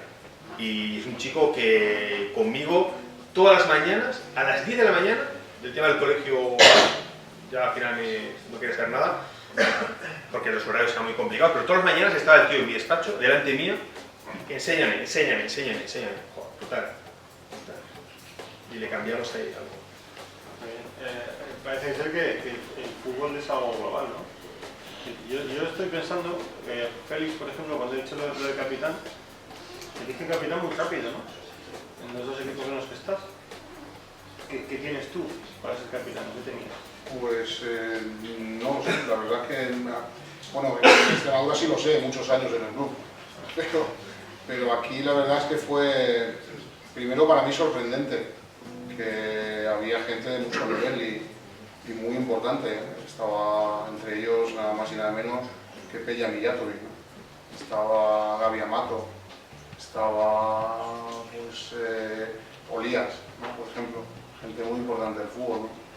S5: Y es un chico que conmigo, todas las mañanas, a las 10 de la mañana, del tema del colegio, ya al final no quiere hacer nada, porque los horarios eran muy complicados, pero todas las mañanas estaba el tío en mi despacho, delante mío, enséñame. Joder, brutal. Y le cambiamos ahí algo.
S1: Parece ser que el fútbol es algo global, ¿no? Yo estoy pensando que Félix, por ejemplo, cuando he dicho lo de capitán, elige capitán muy rápido, ¿no? En los 2 equipos en los que estás. ¿Qué tienes tú para ser capitán? ¿Qué tenías?
S3: Pues no lo sé, la verdad es que, bueno, en Extremadura sí lo sé, muchos años en el club, pero aquí la verdad es que fue, primero para mí sorprendente, que había gente de mucho nivel y muy importante. Estaba entre ellos nada más y nada menos que Peja Mijatovic, ¿no? Estaba Gaby Amato, estaba pues, Olías, ¿no? Por ejemplo, gente muy importante del fútbol, ¿no?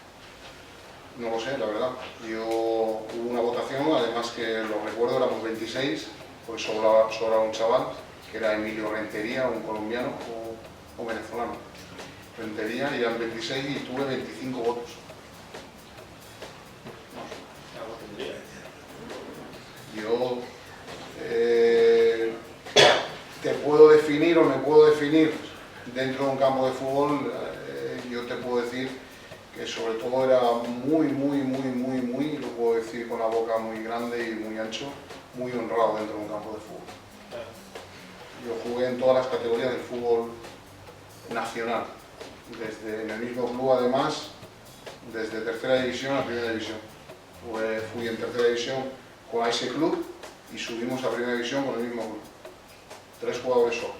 S3: No lo sé, la verdad. Hubo una votación, además que lo recuerdo, éramos 26, pues sobraba un chaval, que era Emilio Rentería, un colombiano o venezolano. Rentería, y eran 26 y tuve 25 votos. Yo te puedo definir o me puedo definir dentro de un campo de fútbol, yo te puedo decir que sobre todo era muy, lo puedo decir con la boca muy grande y muy ancho, muy honrado dentro de un campo de fútbol. Yo jugué en todas las categorías del fútbol nacional, desde en el mismo club además, desde tercera división a primera división. Fui en tercera división con ese club y subimos a primera división con el mismo club. 3 jugadores solo.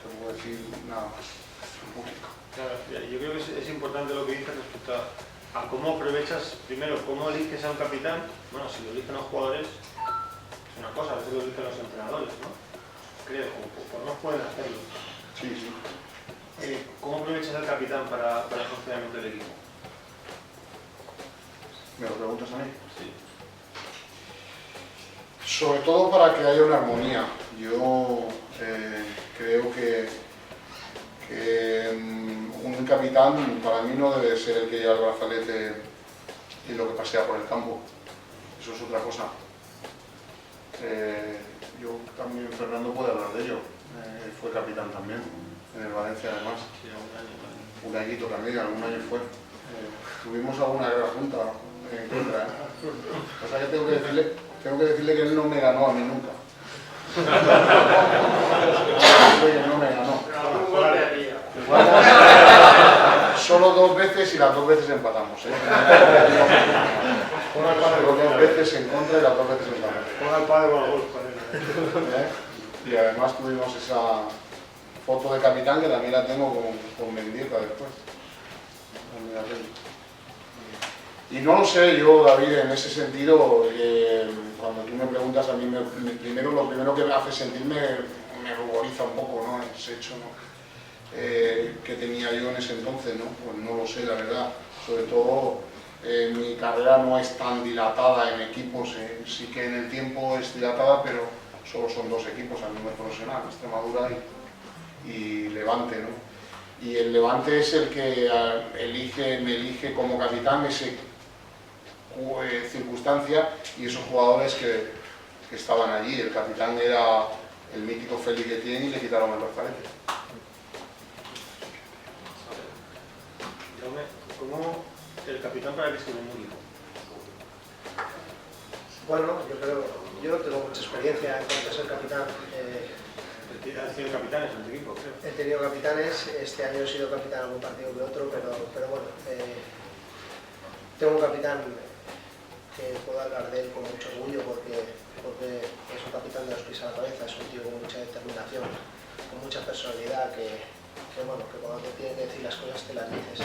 S3: No te puedo decir nada más.
S1: Claro, yo creo que es importante lo que dices respecto a cómo aprovechas, primero, cómo eliges a un capitán. Bueno, si lo eligen los jugadores es una cosa, a veces lo eligen los entrenadores, ¿no? Creo, o no pueden hacerlo.
S3: Sí, sí.
S1: ¿Cómo aprovechas al capitán para el funcionamiento del equipo?
S3: ¿Me lo preguntas a mí?
S1: Sí.
S3: Sobre todo para que haya una armonía. Yo creo que un capitán para mí no debe ser el que lleva el brazalete y lo que pasea por el campo. Eso es otra cosa. Yo también, Fernando puede hablar de ello. Fue capitán también, en el Valencia además. Un añito también, algún año fue. Tuvimos alguna guerra junta en contra. O sea que tengo que decirle que él no me ganó a mí nunca. No me ganó. Solo 2 veces y las 2 veces empatamos. Solo 2 veces en contra y las 2 veces empatamos.
S6: Ponga el padre con el gol.
S3: Y además tuvimos esa foto de capitán que también la tengo con Mendieta después. Y no lo sé yo, David, en ese sentido, cuando tú me preguntas a mí, lo primero que me hace sentirme me ruboriza un poco, ¿no? Ese hecho, ¿no? Que tenía yo en ese entonces, ¿no? Pues no lo sé, la verdad. Sobre todo, mi carrera no es tan dilatada en equipos, sí que en el tiempo es dilatada, pero solo son 2 equipos a nivel profesional, Extremadura y Levante, ¿no? Y el Levante es el que me elige como capitán ese circunstancia y esos jugadores que estaban allí. El capitán era el mítico Félix Etienne y le quitaron el brazalete.
S1: ¿Cómo el capitán para que esté un único?
S4: Bueno, yo tengo mucha experiencia en cuanto a ser capitán.
S1: Has sido capitanes en tu equipo, creo.
S4: He tenido capitanes, este año he sido capitán en algún partido que otro, pero bueno, tengo un capitán que puedo hablar de él con mucho orgullo porque es un capitán de los pies a la cabeza, es un tío con mucha determinación, con mucha personalidad, que bueno, que cuando te tiene que decir las cosas te las dice,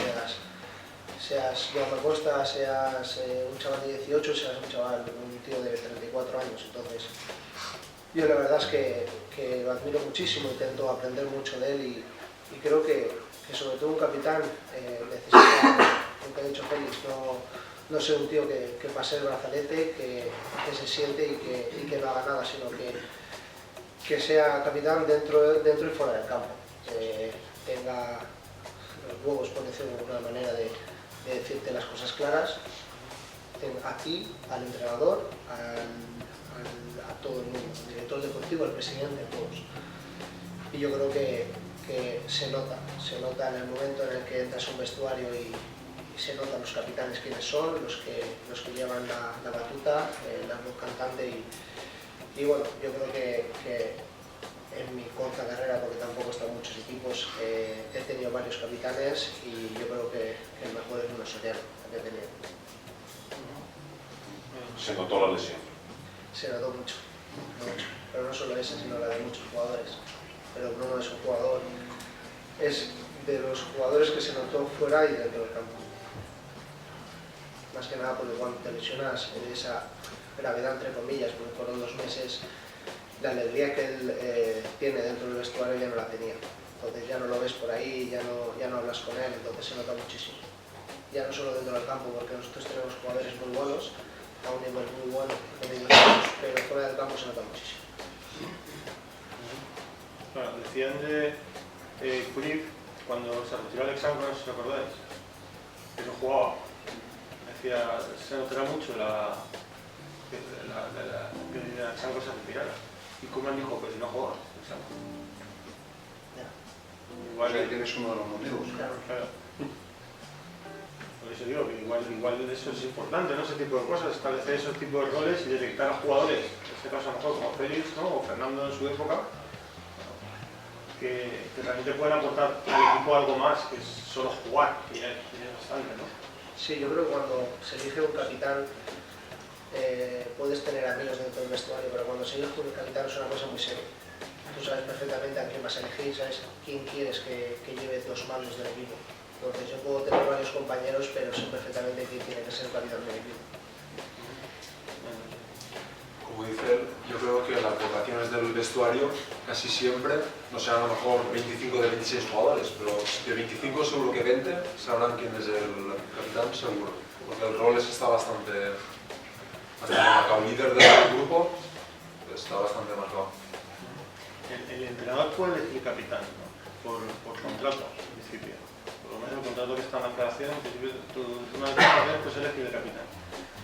S4: seas Joan Costa, seas un chaval de 18, seas un tío de 34 años. Entonces, yo la verdad es que lo admiro muchísimo, intento aprender mucho de él y creo que sobre todo un capitán necesita, lo que ha dicho Félix, no ser un tío que pase el brazalete, que se siente y que no haga nada, sino que sea capitán dentro y fuera del campo. Tenga los huevos, por decirlo de alguna manera, de decirte las cosas claras a ti, al entrenador, a todo el mundo, al director deportivo, al presidente, a todos. Y yo creo que se nota en el momento en el que entras a un vestuario y se notan los capitanes quiénes son, los que llevan la batuta, la voz cantante y bueno, yo creo que en mi corta carrera, porque tampoco he estado en muchos equipos, he tenido varios capitanes y yo creo que el mejor es Nuno Soriano, que he tenido.
S2: Se notó la lesión.
S4: Se notó mucho, pero no solo esa, sino la de muchos jugadores. Pero Bruno es un jugador, es de los jugadores que se notó fuera y dentro del campo. Más que nada porque cuando te lesionas en esa gravedad, entre comillas, porque fueron 2 meses, la alegría que él tiene dentro del vestuario ya no la tenía. Entonces ya no lo ves por ahí, ya no hablas con él, entonces se nota muchísimo. Ya no solo dentro del campo, porque nosotros tenemos jugadores muy buenos, a un nivel muy bueno, pero fuera del campo se nota muchísimo.
S1: Bueno, decían de Cruyff, cuando se retiró Alexandre, no sé si os acordáis, que no jugaba. Decía, se notará mucho que Alexandre se retirara. Y Koeman dijo que si no juega, Alexandre.
S3: Igual ahí tienes uno de los motivos.
S4: Claro.
S1: Por eso digo que igual eso es importante, ¿no? Ese tipo de cosas, establecer esos tipos de roles y detectar a jugadores, en este caso a lo mejor como Félix, ¿no? O Fernando en su época, que realmente pueden aportar al equipo algo más que es solo jugar, y es bastante, ¿no?
S4: Sí, yo creo que cuando se elige un capitán puedes tener amigos dentro del vestuario, pero cuando se elige un capitán es una cosa muy seria. Tú sabes perfectamente a quién vas a elegir, sabes quién quieres que lleve los mandos del equipo. Entonces yo puedo tener varios compañeros, pero sé perfectamente quién tiene que ser el capitán del equipo.
S2: Como dice él, yo creo que las rotaciones del vestuario casi siempre, no sean a lo mejor 25 de 26 jugadores, pero de 25 seguro que 20 sabrán quién es el capitán, seguro. Porque el rol está bastante marcado. El líder del grupo está bastante marcado.
S1: El entrenador puede elegir capitán, ¿no? Por contrato, en principio. Por lo menos el contrato que está en la federación, en principio, tú una vez que haces, pues elegir el capitán.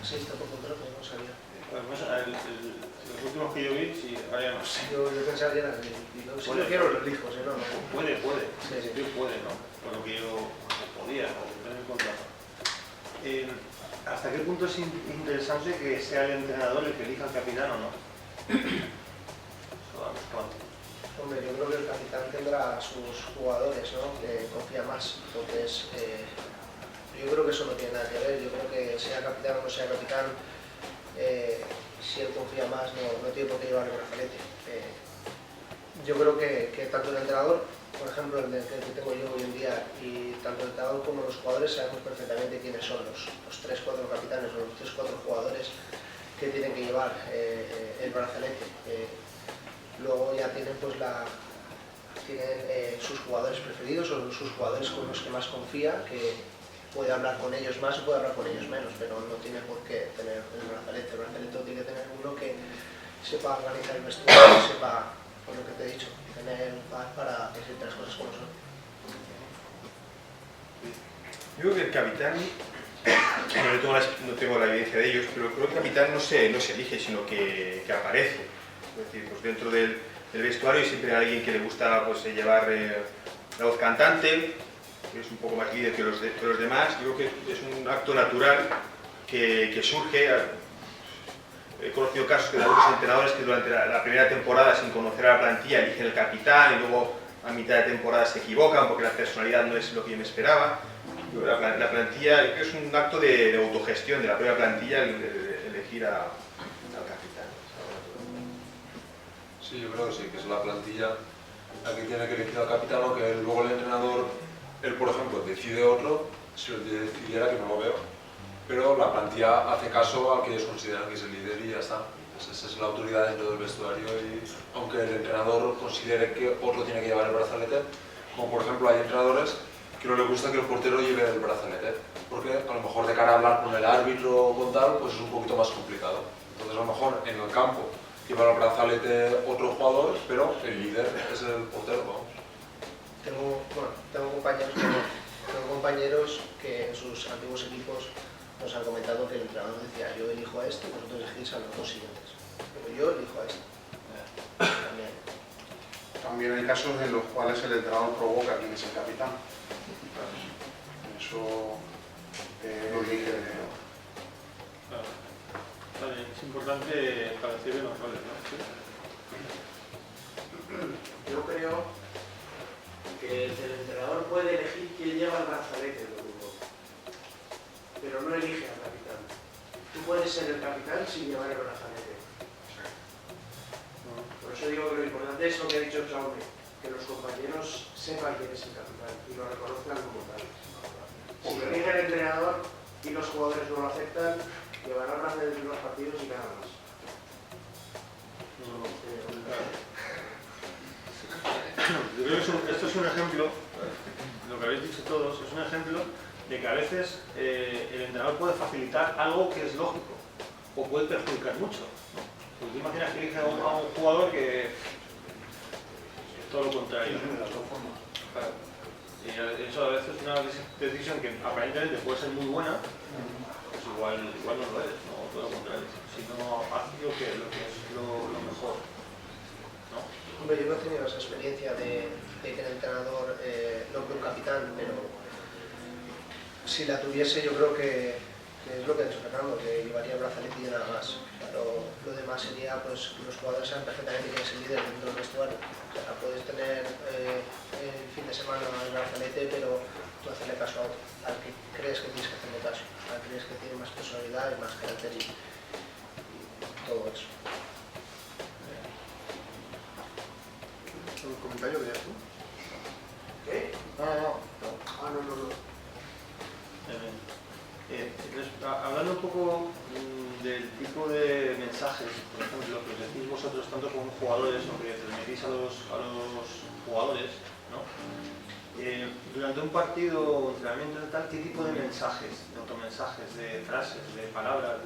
S4: Sí, está por contrato, no sabía.
S1: Pues, los últimos que yo vi, sí, ahora ya no sé.
S4: Yo pensaba que era el si
S1: Puede.
S4: yo quiero lo elijo, si no, no.
S1: Puede, en
S4: Sí, sí.
S1: principio puede, ¿no? Por lo que yo podía, o tener el contrato. ¿Hasta qué punto es interesante que sea el entrenador el que elija al capitán o no? Eso vamos, ¿cuánto?
S4: Hombre, yo creo que el capitán tendrá a sus jugadores, ¿no? Que confía más. Entonces, yo creo que eso no tiene nada que ver. Yo creo que sea capitán o no sea capitán, si él confía más, no tiene por qué llevar el brazalete. Yo creo que tanto el entrenador, por ejemplo, el que tengo yo hoy en día, y tanto el entrenador como los jugadores sabemos perfectamente quiénes son los 3-4 capitanes o los 3-4 jugadores que tienen que llevar el brazalete. Luego ya tienen pues sus jugadores preferidos o sus jugadores con los que más confía, que puede hablar con ellos más o puede hablar con ellos menos, pero no tiene por qué tener el brazalete. El brazalete tiene que tener uno que sepa organizar el vestuario, sepa, por lo que te he dicho, tener paz para decirte las cosas como son.
S5: Yo creo que el capitán, bueno, no tengo la evidencia de ellos, pero creo que el capitán no se elige, sino que aparece. Es decir, pues dentro del vestuario siempre hay alguien que le gusta pues, llevar la voz cantante, que es un poco más líder que los demás. Yo creo que es un acto natural que surge. He conocido casos de algunos entrenadores que durante la primera temporada, sin conocer a la plantilla, eligen el capitán y luego a mitad de temporada se equivocan porque la personalidad no es lo que yo me esperaba. La plantilla, creo que es un acto de autogestión de la propia plantilla el elegir al capitán.
S2: Sí, yo creo que sí, que es la plantilla la que tiene que elegir al capitán, o que luego el entrenador, él por ejemplo, decide otro, si lo decidiera, que no lo veo, pero la plantilla hace caso al que ellos consideran que es el líder y ya está. Esa es la autoridad dentro del vestuario, y aunque el entrenador considere que otro tiene que llevar el brazalete, como por ejemplo hay entrenadores que no les gusta que el portero lleve el brazalete, porque a lo mejor de cara a hablar con el árbitro o con tal, pues es un poquito más complicado. Entonces a lo mejor en el campo lleva el brazalete otro jugador, pero el líder es el portero, vamos.
S4: Tengo compañeros que en sus antiguos equipos nos han comentado que el entrenador decía: yo elijo a este, vosotros elegís a los dos siguientes, pero yo elijo a este.
S3: También hay casos en los cuales el entrenador provoca quién es el capitán. Eso lo elige el entrenador.
S1: Claro. Vale, es importante establecer bien los roles, ¿no? ¿Sí?
S6: Yo creo que el entrenador puede elegir quién lleva el brazalete del grupo, pero no elige al capitán. Tú puedes ser el capitán sin llevar el brazalete. Por eso digo que lo importante es lo que ha dicho Jaume, que los compañeros sepan quién es el capitán y lo reconozcan como tal. Si lo elige el entrenador y los jugadores no lo aceptan, llevarán más de los partidos y nada más.
S1: Yo creo que esto es un ejemplo, lo que habéis dicho todos, es un ejemplo de que a veces el entrenador puede facilitar algo que es lógico o puede perjudicar mucho, ¿no? Pues tú imaginas que elige a un jugador que es todo lo contrario. Claro. Y eso a veces es una decisión que aparentemente puede ser muy buena, pues igual no lo es, ¿no? Todo lo contrario. Si no haces lo que es lo mejor, ¿no?
S4: Hombre, yo no he tenido esa experiencia de que el entrenador nombre un capitán, pero si la tuviese yo creo que es lo que ha dicho Fernando, que llevaría el brazalete y nada más. Pero lo demás sería pues que los jugadores saben perfectamente quién es el líder dentro del vestuario. O sea, puedes tener el fin de semana el brazalete, pero tú hacerle caso a otro, al que crees que tienes que hacerle caso, al que crees que tiene más personalidad y más carácter y todo eso.
S3: ¿Un comentario de tú?
S6: ¿Qué?
S3: No.
S6: Ah, no.
S1: Entonces, hablando un poco del tipo de mensajes, por ejemplo, que os decís vosotros tanto como jugadores o que transmitís a los jugadores, ¿no? Durante un partido o entrenamiento y tal, ¿qué tipo de mensajes, de automensajes, de frases, de palabras,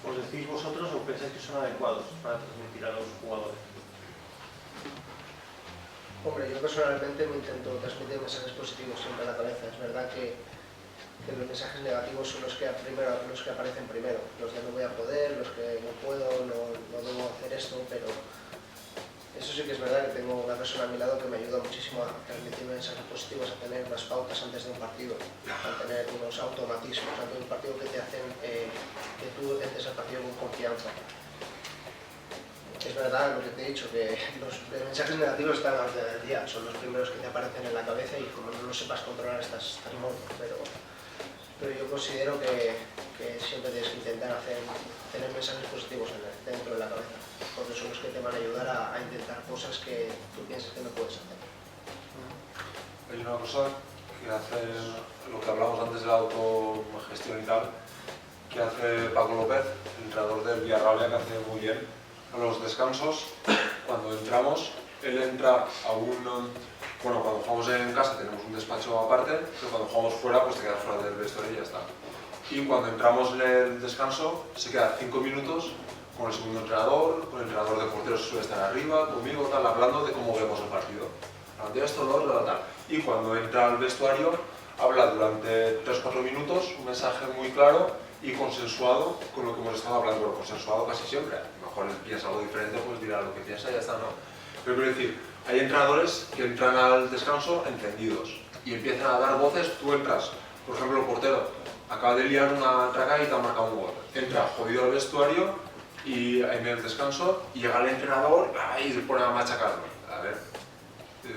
S1: os decís vosotros o pensáis que son adecuados para transmitir a los jugadores?
S6: Hombre, yo personalmente me intento transmitir mensajes positivos siempre a la cabeza. Es verdad que los mensajes negativos son los que aparecen primero. Los de no voy a poder, los que no puedo, no debo hacer esto, pero eso sí que es verdad que tengo una persona a mi lado que me ayuda muchísimo a transmitir mensajes positivos, a tener unas pautas antes de un partido, a tener unos automatismos antes de un partido que te hacen que tú entres al partido con confianza. Es verdad lo que te he dicho, que los mensajes negativos están a la orden del día, son los primeros que te aparecen en la cabeza y como no los sepas controlar estás muerto, pero yo considero que siempre tienes que intentar tener mensajes positivos dentro de la cabeza, porque son los que te van a ayudar a intentar cosas que tú piensas que no puedes hacer.
S2: Hay una cosa que hace lo que hablamos antes de la autogestión y tal, que hace Paco López, el entrenador del Villarreal, que hace muy bien. A los descansos, cuando entramos, él entra a bueno, cuando jugamos en casa tenemos un despacho aparte, pero cuando jugamos fuera, pues te quedas fuera del vestuario y ya está. Y cuando entramos en el descanso, se queda 5 minutos con el segundo entrenador, con el entrenador de porteros que suele estar arriba, conmigo, tal, hablando de cómo vemos el partido. Hablando de esto, lo otro, tal. Y cuando entra al vestuario, habla durante 3-4 minutos, un mensaje muy claro y consensuado con lo que hemos estado hablando, pero consensuado casi siempre. A lo mejor él piensa algo diferente, pues dirá lo que piensa y ya está, ¿no? Pero quiero decir, hay entrenadores que entran al descanso encendidos y empiezan a dar voces, tú entras, por ejemplo el portero, acaba de liar una traca y te ha marcado un gol. Entra jodido al vestuario y en el descanso y llega el entrenador y se pone a machacarlo. A ver,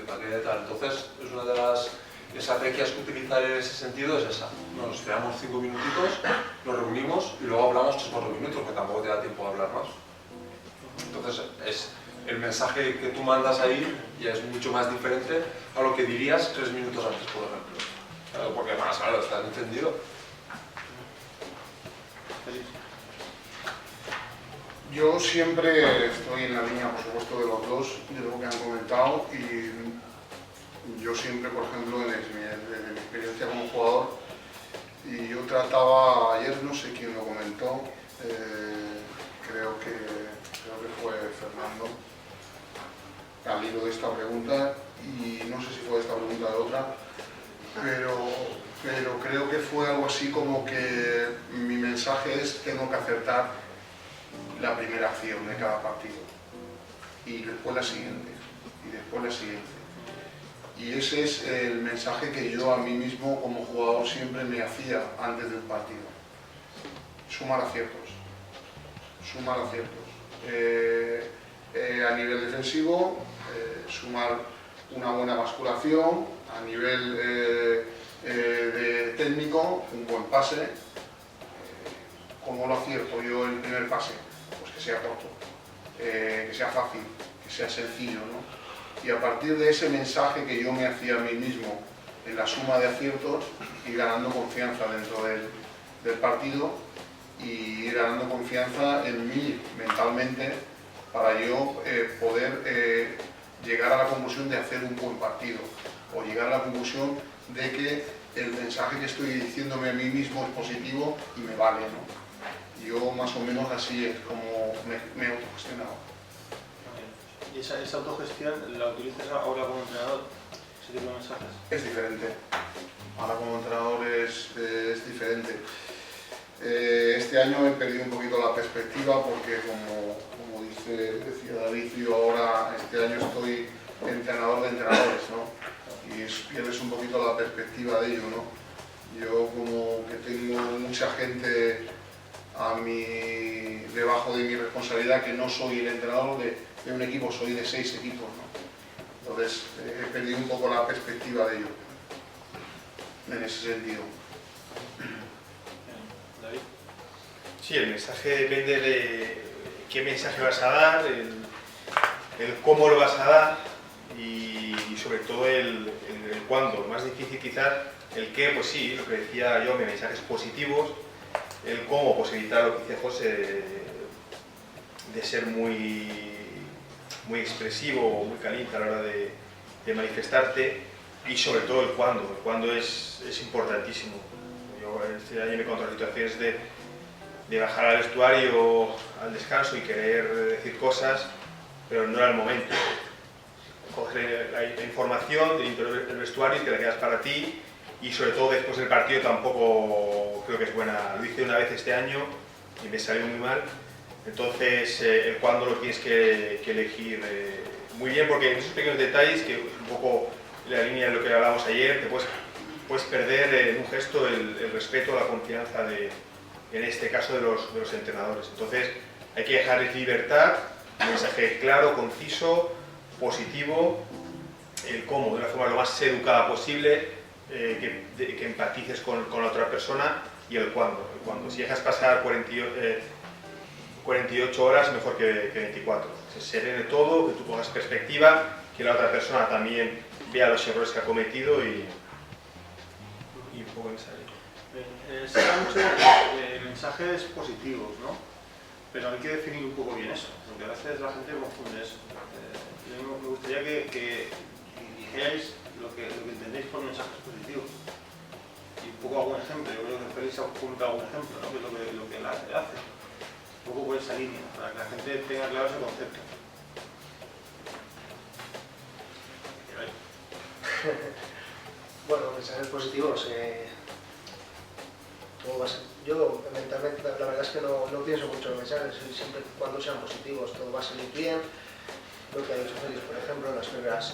S2: ¿para qué tal? Entonces es una de las estrategias que utilizar en ese sentido es esa. Nos esperamos 5 minutitos, nos reunimos y luego hablamos 3-4 minutos, que tampoco te da tiempo de hablar más. Entonces es el mensaje que tú mandas ahí ya es mucho más diferente a lo que dirías 3 minutos antes, por ejemplo. Porque más, claro, está encendido.
S3: Yo siempre estoy en la línea, por supuesto, de los dos, de lo que han comentado, y yo siempre, por ejemplo, desde mi experiencia como jugador, y yo trataba, ayer no sé quién lo comentó, creo que fue Fernando, al hilo de esta pregunta, y no sé si fue de esta pregunta o de otra, pero creo que fue algo así como que mi mensaje es: tengo que acertar la primera acción de cada partido, y después la siguiente, y después la siguiente. Y ese es el mensaje que yo a mí mismo como jugador siempre me hacía antes del partido. Sumar aciertos. Sumar aciertos. A nivel defensivo, sumar una buena basculación. A nivel de técnico, un buen pase. ¿Cómo lo acierto yo el primer pase? Pues que sea corto, que sea fácil, que sea sencillo, ¿no? Y a partir de ese mensaje que yo me hacía a mí mismo en la suma de aciertos, ir ganando confianza dentro del partido y ir ganando confianza en mí mentalmente para yo poder llegar a la conclusión de hacer un buen partido o llegar a la conclusión de que el mensaje que estoy diciéndome a mí mismo es positivo y me vale, ¿no? Yo más o menos así es como me he autogestionado.
S1: ¿Y esa autogestión la utilizas ahora como entrenador? ¿Ese tipo de mensajes?
S3: Es diferente. Ahora como entrenador es diferente. Este año he perdido un poquito la perspectiva porque como decía David, yo ahora este año estoy entrenador de entrenadores, ¿no? Y pierdes un poquito la perspectiva de ello, ¿no? Yo como que tengo mucha gente debajo de mi responsabilidad, que no soy el entrenador de un equipo, soy de 6 equipos, ¿no? Entonces he perdido un poco la perspectiva de ello, en ese sentido.
S1: David.
S5: Sí, el mensaje depende de qué mensaje vas a dar, el cómo lo vas a dar y sobre todo el cuándo. Más difícil quizás el qué, pues sí, lo que decía yo, mensajes positivos. El cómo, pues evitar lo que dice José, de ser muy expresivo o muy caliente a la hora de manifestarte, y sobre todo el cuándo es importantísimo. Yo este año me he encontrado situaciones de bajar al vestuario al descanso y querer decir cosas, pero no era el momento. Coger la información del vestuario y te la quedas para ti, y sobre todo después del partido tampoco creo que es buena. Lo hice una vez este año y me salió muy mal. Entonces el cuándo lo tienes que elegir muy bien, porque en esos pequeños detalles, que es un poco la línea de lo que hablábamos ayer, te puedes perder en un gesto el respeto, la confianza en este caso de los entrenadores. Entonces hay que dejarles libertad, un mensaje claro, conciso, positivo, el cómo, de una forma lo más educada posible, que empatices con la otra persona, y el cuándo. Si dejas pasar 48 horas, mejor que 24. Se serene todo, que tú pongas perspectiva, que la otra persona también vea los errores que ha cometido y un poco en serio.
S1: Se habla mucho de mensajes positivos, ¿no? Pero hay que definir un poco bien eso, porque a veces la gente confunde eso. Me gustaría que dijerais lo que entendéis por mensajes positivos. Y un poco algún ejemplo, yo creo que Félix ha publicado algún ejemplo, ¿no? Que es lo que hace. Un poco por esa línea, para que la gente tenga claro ese concepto.
S6: Bueno, mensajes positivos. Yo mentalmente la verdad es que no pienso mucho en mensajes, siempre cuando sean positivos todo va a salir bien. Lo que ha dicho Félix, por ejemplo, las primeras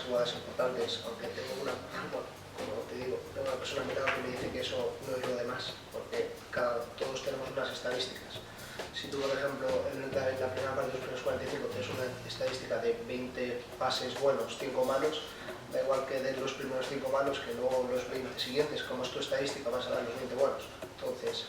S6: jugadas importantes, aunque tengo como te digo, tengo una persona a mi lado que me dice que eso no es lo demás, porque todos tenemos unas estadísticas. Si tú, por ejemplo, en la primera parte de los primeros 45 tienes una estadística de 20 pases buenos, 5 malos, da igual que den los primeros 5 malos que luego los 20 siguientes, como es tu estadística, vas a dar los 20 buenos. Entonces,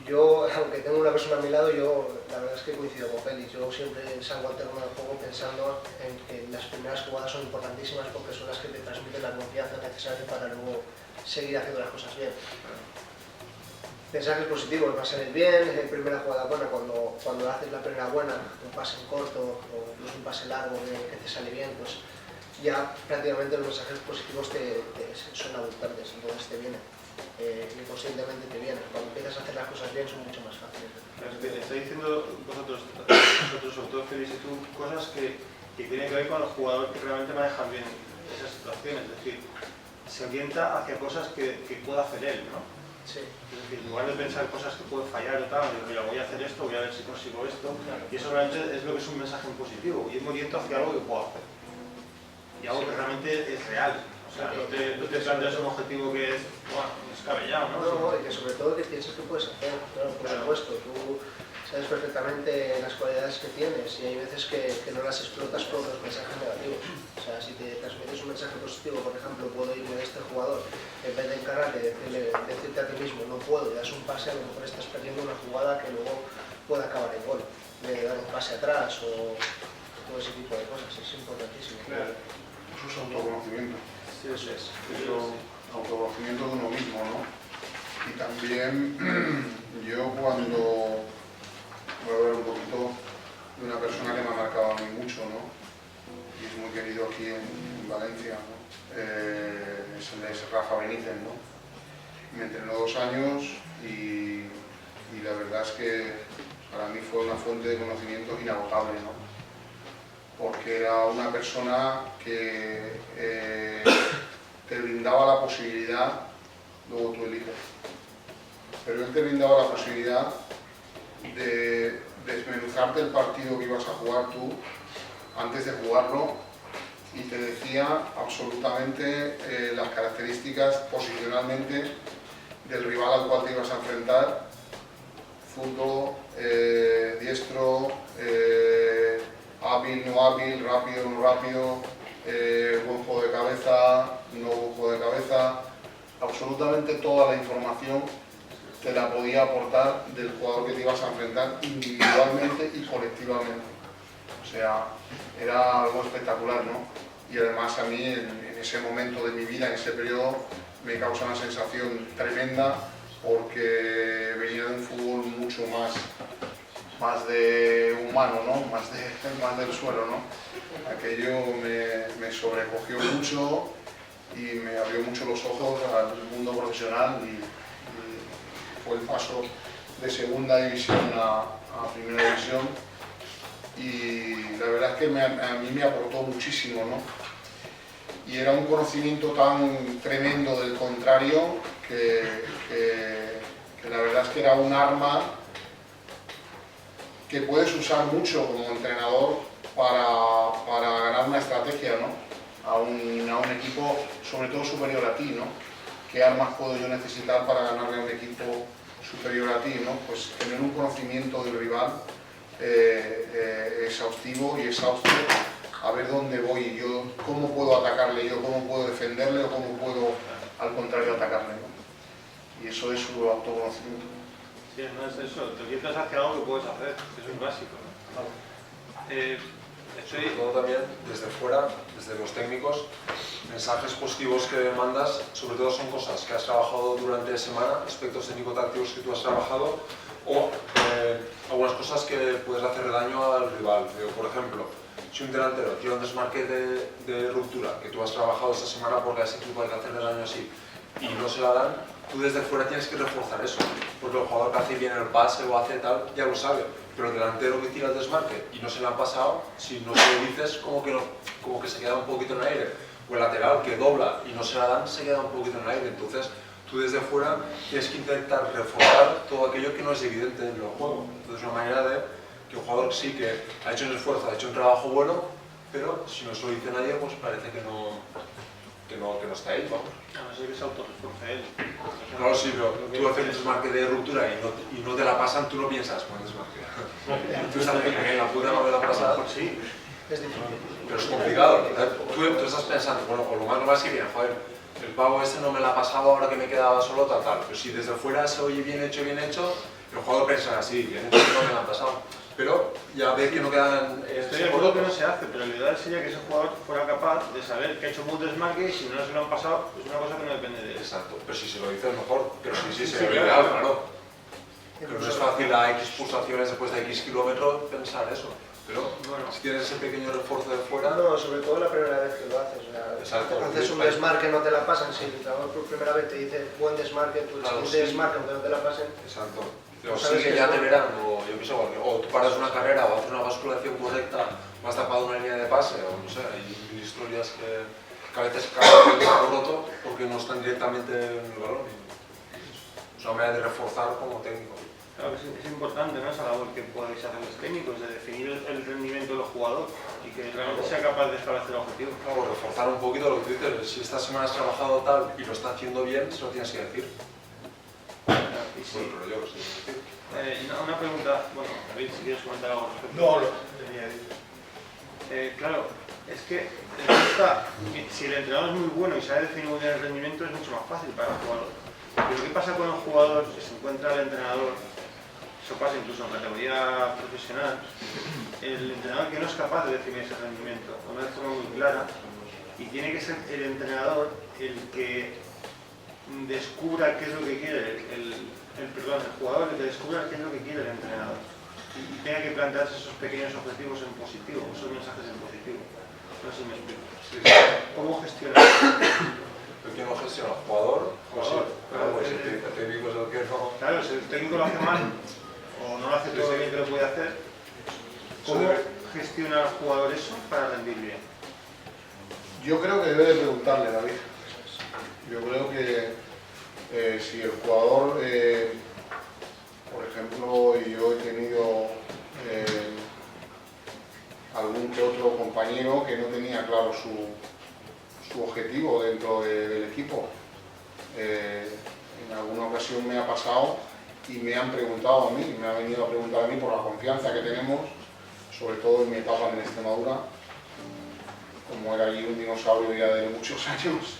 S6: yo, aunque tengo una persona a mi lado, yo la verdad es que coincido con Félix. Yo siempre salgo al terreno del juego pensando en que las primeras jugadas son importantísimas porque son las que te transmiten la confianza necesaria para luego seguir haciendo las cosas bien. Mensajes positivos, va a salir bien, primera jugada buena, cuando haces la primera buena, un pase en corto o incluso un pase largo que te sale bien, pues ya prácticamente los mensajes positivos son abundantes, entonces te vienen. Inconscientemente te vienen. Cuando empiezas a hacer las cosas bien son mucho más fáciles.
S1: Estáis diciendo vosotros, sobre todo Félix y tú, cosas que tienen que ver con los jugadores que realmente manejan bien esas situaciones. Es decir, se orienta hacia cosas que pueda hacer él, ¿no?
S6: Sí.
S1: Es decir, en lugar de pensar cosas que pueden fallar o tal, digo, mira, voy a hacer esto, voy a ver si consigo esto, y eso realmente es lo que es un mensaje positivo, y es muy oriento hacia algo que puedo hacer. Y algo que realmente es real. O sea, no te planteas un objetivo que es, bueno, descabellado, ¿no?
S6: No, y que sobre todo que piensas que puedes hacer, claro, por supuesto. Tú sabes perfectamente las cualidades que tienes y hay veces que no las explotas por los mensajes negativos. O sea, si te transmites un mensaje positivo, por ejemplo, puedo irme a este jugador, en vez de encararte y decirte a ti mismo, no puedo, y das un pase, a lo mejor estás perdiendo una jugada que luego puede acabar en gol. De dar un pase atrás o todo ese tipo de cosas, es importantísimo.
S3: Claro. Eso es autoconocimiento.
S1: Sí, eso es.
S3: Autoconocimiento de uno mismo, ¿no? Y también yo cuando voy a hablar un poquito de una persona que me ha marcado a mí mucho, ¿no? Y es muy querido aquí en Valencia, ¿no? Es Rafa Benítez, ¿no? Me entrenó 2 años y la verdad es que para mí fue una fuente de conocimiento inagotable, ¿no? Porque era una persona que te brindaba la posibilidad, luego tú eliges, pero él te brindaba la posibilidad de desmenuzarte el partido que ibas a jugar tú antes de jugarlo y te decía absolutamente las características posicionalmente del rival al cual te ibas a enfrentar, zurdo, diestro, hábil, no hábil, rápido, no rápido, buen juego de cabeza, no buen juego de cabeza. Absolutamente toda la información te la podía aportar del jugador que te ibas a enfrentar individualmente y colectivamente. O sea, era algo espectacular, ¿no? Y además a mí en ese momento de mi vida, en ese periodo, me causa una sensación tremenda porque venía de un fútbol mucho más de humano, ¿no? Más del suelo, ¿no? Aquello me sobrecogió mucho y me abrió mucho los ojos al mundo profesional y fue el paso de segunda división a primera división, y la verdad es que a mí me aportó muchísimo, ¿no? Y era un conocimiento tan tremendo del contrario que la verdad es que era un arma que puedes usar mucho como entrenador para ganar una estrategia, ¿no? A un equipo, sobre todo superior a ti, ¿no? ¿Qué armas puedo yo necesitar para ganarle a un equipo superior a ti, ¿no? Pues tener un conocimiento del rival exhaustivo y exhausto, a ver dónde voy yo, cómo puedo atacarle yo, cómo puedo defenderle o cómo puedo, al contrario, atacarle, ¿no? Y eso es su autoconocimiento.
S1: Sí, no es eso, te orientas hacia algo que puedes hacer, que es un básico, ¿no?
S2: Sobre todo también desde fuera, desde los técnicos, mensajes positivos que mandas, sobre todo son cosas que has trabajado durante la semana, aspectos técnico-tácticos que tú has trabajado, o algunas cosas que puedes hacer daño al rival. Por ejemplo, si un delantero tira un desmarque de ruptura que tú has trabajado esta semana porque a ese equipo hay que hacerle daño así y no se la dan, tú desde fuera tienes que reforzar eso, porque el jugador que hace bien el pase o hace tal, ya lo sabe. Pero el delantero que tira el desmarque y no se le han pasado, si no se lo dices, como que se queda un poquito en el aire. O el lateral que dobla y no se la dan, se queda un poquito en el aire. Entonces, tú desde fuera tienes que intentar reforzar todo aquello que no es evidente en el juego. Entonces, una manera de que un jugador sí que ha hecho un esfuerzo, ha hecho un trabajo bueno, pero si no se lo dice nadie, pues parece que no está ahí, vamos.
S1: A no ser que se autorrefuerce él.
S2: Claro, sí, pero tú haces un desmarque de ruptura y no te la pasan, tú no piensas, buen desmarque. Tú estás en la puta no me la pasada.
S1: Sí.
S4: Es difícil.
S2: Pero es complicado. Tú estás pensando, bueno, por lo más normal sí bien, joder, el pavo este no me la ha pasado ahora que me quedaba solo, tal. Pero si desde fuera se oye bien hecho, el jugador piensa así, bien hecho, no me la han pasado. Pero ya ve que no quedan...
S1: Estoy de acuerdo que no se hace, pero lo ideal sería que ese jugador fuera capaz de saber que ha hecho un desmarque y si no se lo han pasado, es una cosa que no depende de él.
S2: Exacto, pero si se lo dices mejor, pero sí,
S1: Sí,
S2: sería
S1: claro.
S2: ideal, claro. Pero no es fácil a X pulsaciones después de X kilómetros pensar eso. Pero
S1: Bueno.
S2: si tienes ese pequeño refuerzo de fuera...
S6: No, sobre todo la primera vez que lo haces.
S2: Exacto.
S6: Haces un desmarque, no te la pasan. Si el entrenador por primera vez te dice buen desmarque, tú el
S2: Claro,
S6: siguiente
S2: sí.
S6: desmarque, aunque no te la pasen.
S2: Exacto. Pero
S6: Sabes
S2: sí
S6: que
S2: que ya
S6: es
S2: te
S6: bueno.
S2: verán, o yo pienso, o tú paras una carrera o haces una basculación correcta, o has tapado una línea de pase, o no sé, hay mil historias que a veces caen el campo roto porque no están directamente en el balón. Es una manera de reforzar como técnico.
S1: Claro que es importante, ¿no? Esa labor que podéis hacer los técnicos, de definir el rendimiento de los jugadores y que realmente sea capaz de establecer objetivos.
S2: Claro, reforzar un poquito lo que tú dices, si esta semana has trabajado tal y lo está haciendo bien, se lo tienes que decir.
S1: Y sí.
S2: Bueno, pero yo lo sé decir.
S1: Una pregunta, bueno, David, si quieres comentar algo al respecto.
S3: No, no.
S1: Claro, es que si el entrenador es muy bueno y sabe definir muy bien el rendimiento, es mucho más fácil para el jugador. Pero ¿qué pasa con el jugador que se encuentra el entrenador? Eso pasa incluso en categoría profesional. El entrenador que no es capaz de definir ese rendimiento, de una forma muy clara, y tiene que ser el entrenador el que descubra qué es lo que quiere el jugador, el que descubra qué es lo que quiere el entrenador. Y tenga que plantearse esos pequeños objetivos en positivo, esos mensajes en positivo. No sé si me explico.
S2: Sí.
S1: ¿Cómo gestionar?
S2: ¿El que no gestiona? ¿Jugador?
S1: Jugador.
S2: Claro, pues el técnico es el que no...
S1: Claro, si el técnico lo hace mal o no lo hace todo bien que lo puede hacer, ¿cómo gestiona el jugador eso para rendir bien?
S3: Yo creo que debe de preguntarle, David. Yo creo que si el jugador, por ejemplo, yo he tenido algún que otro compañero que no tenía claro su objetivo dentro del equipo. En alguna ocasión me ha pasado y me han preguntado a mí, me ha venido a preguntar a mí por la confianza que tenemos, sobre todo en mi etapa en Extremadura, como era allí un dinosaurio ya de muchos años,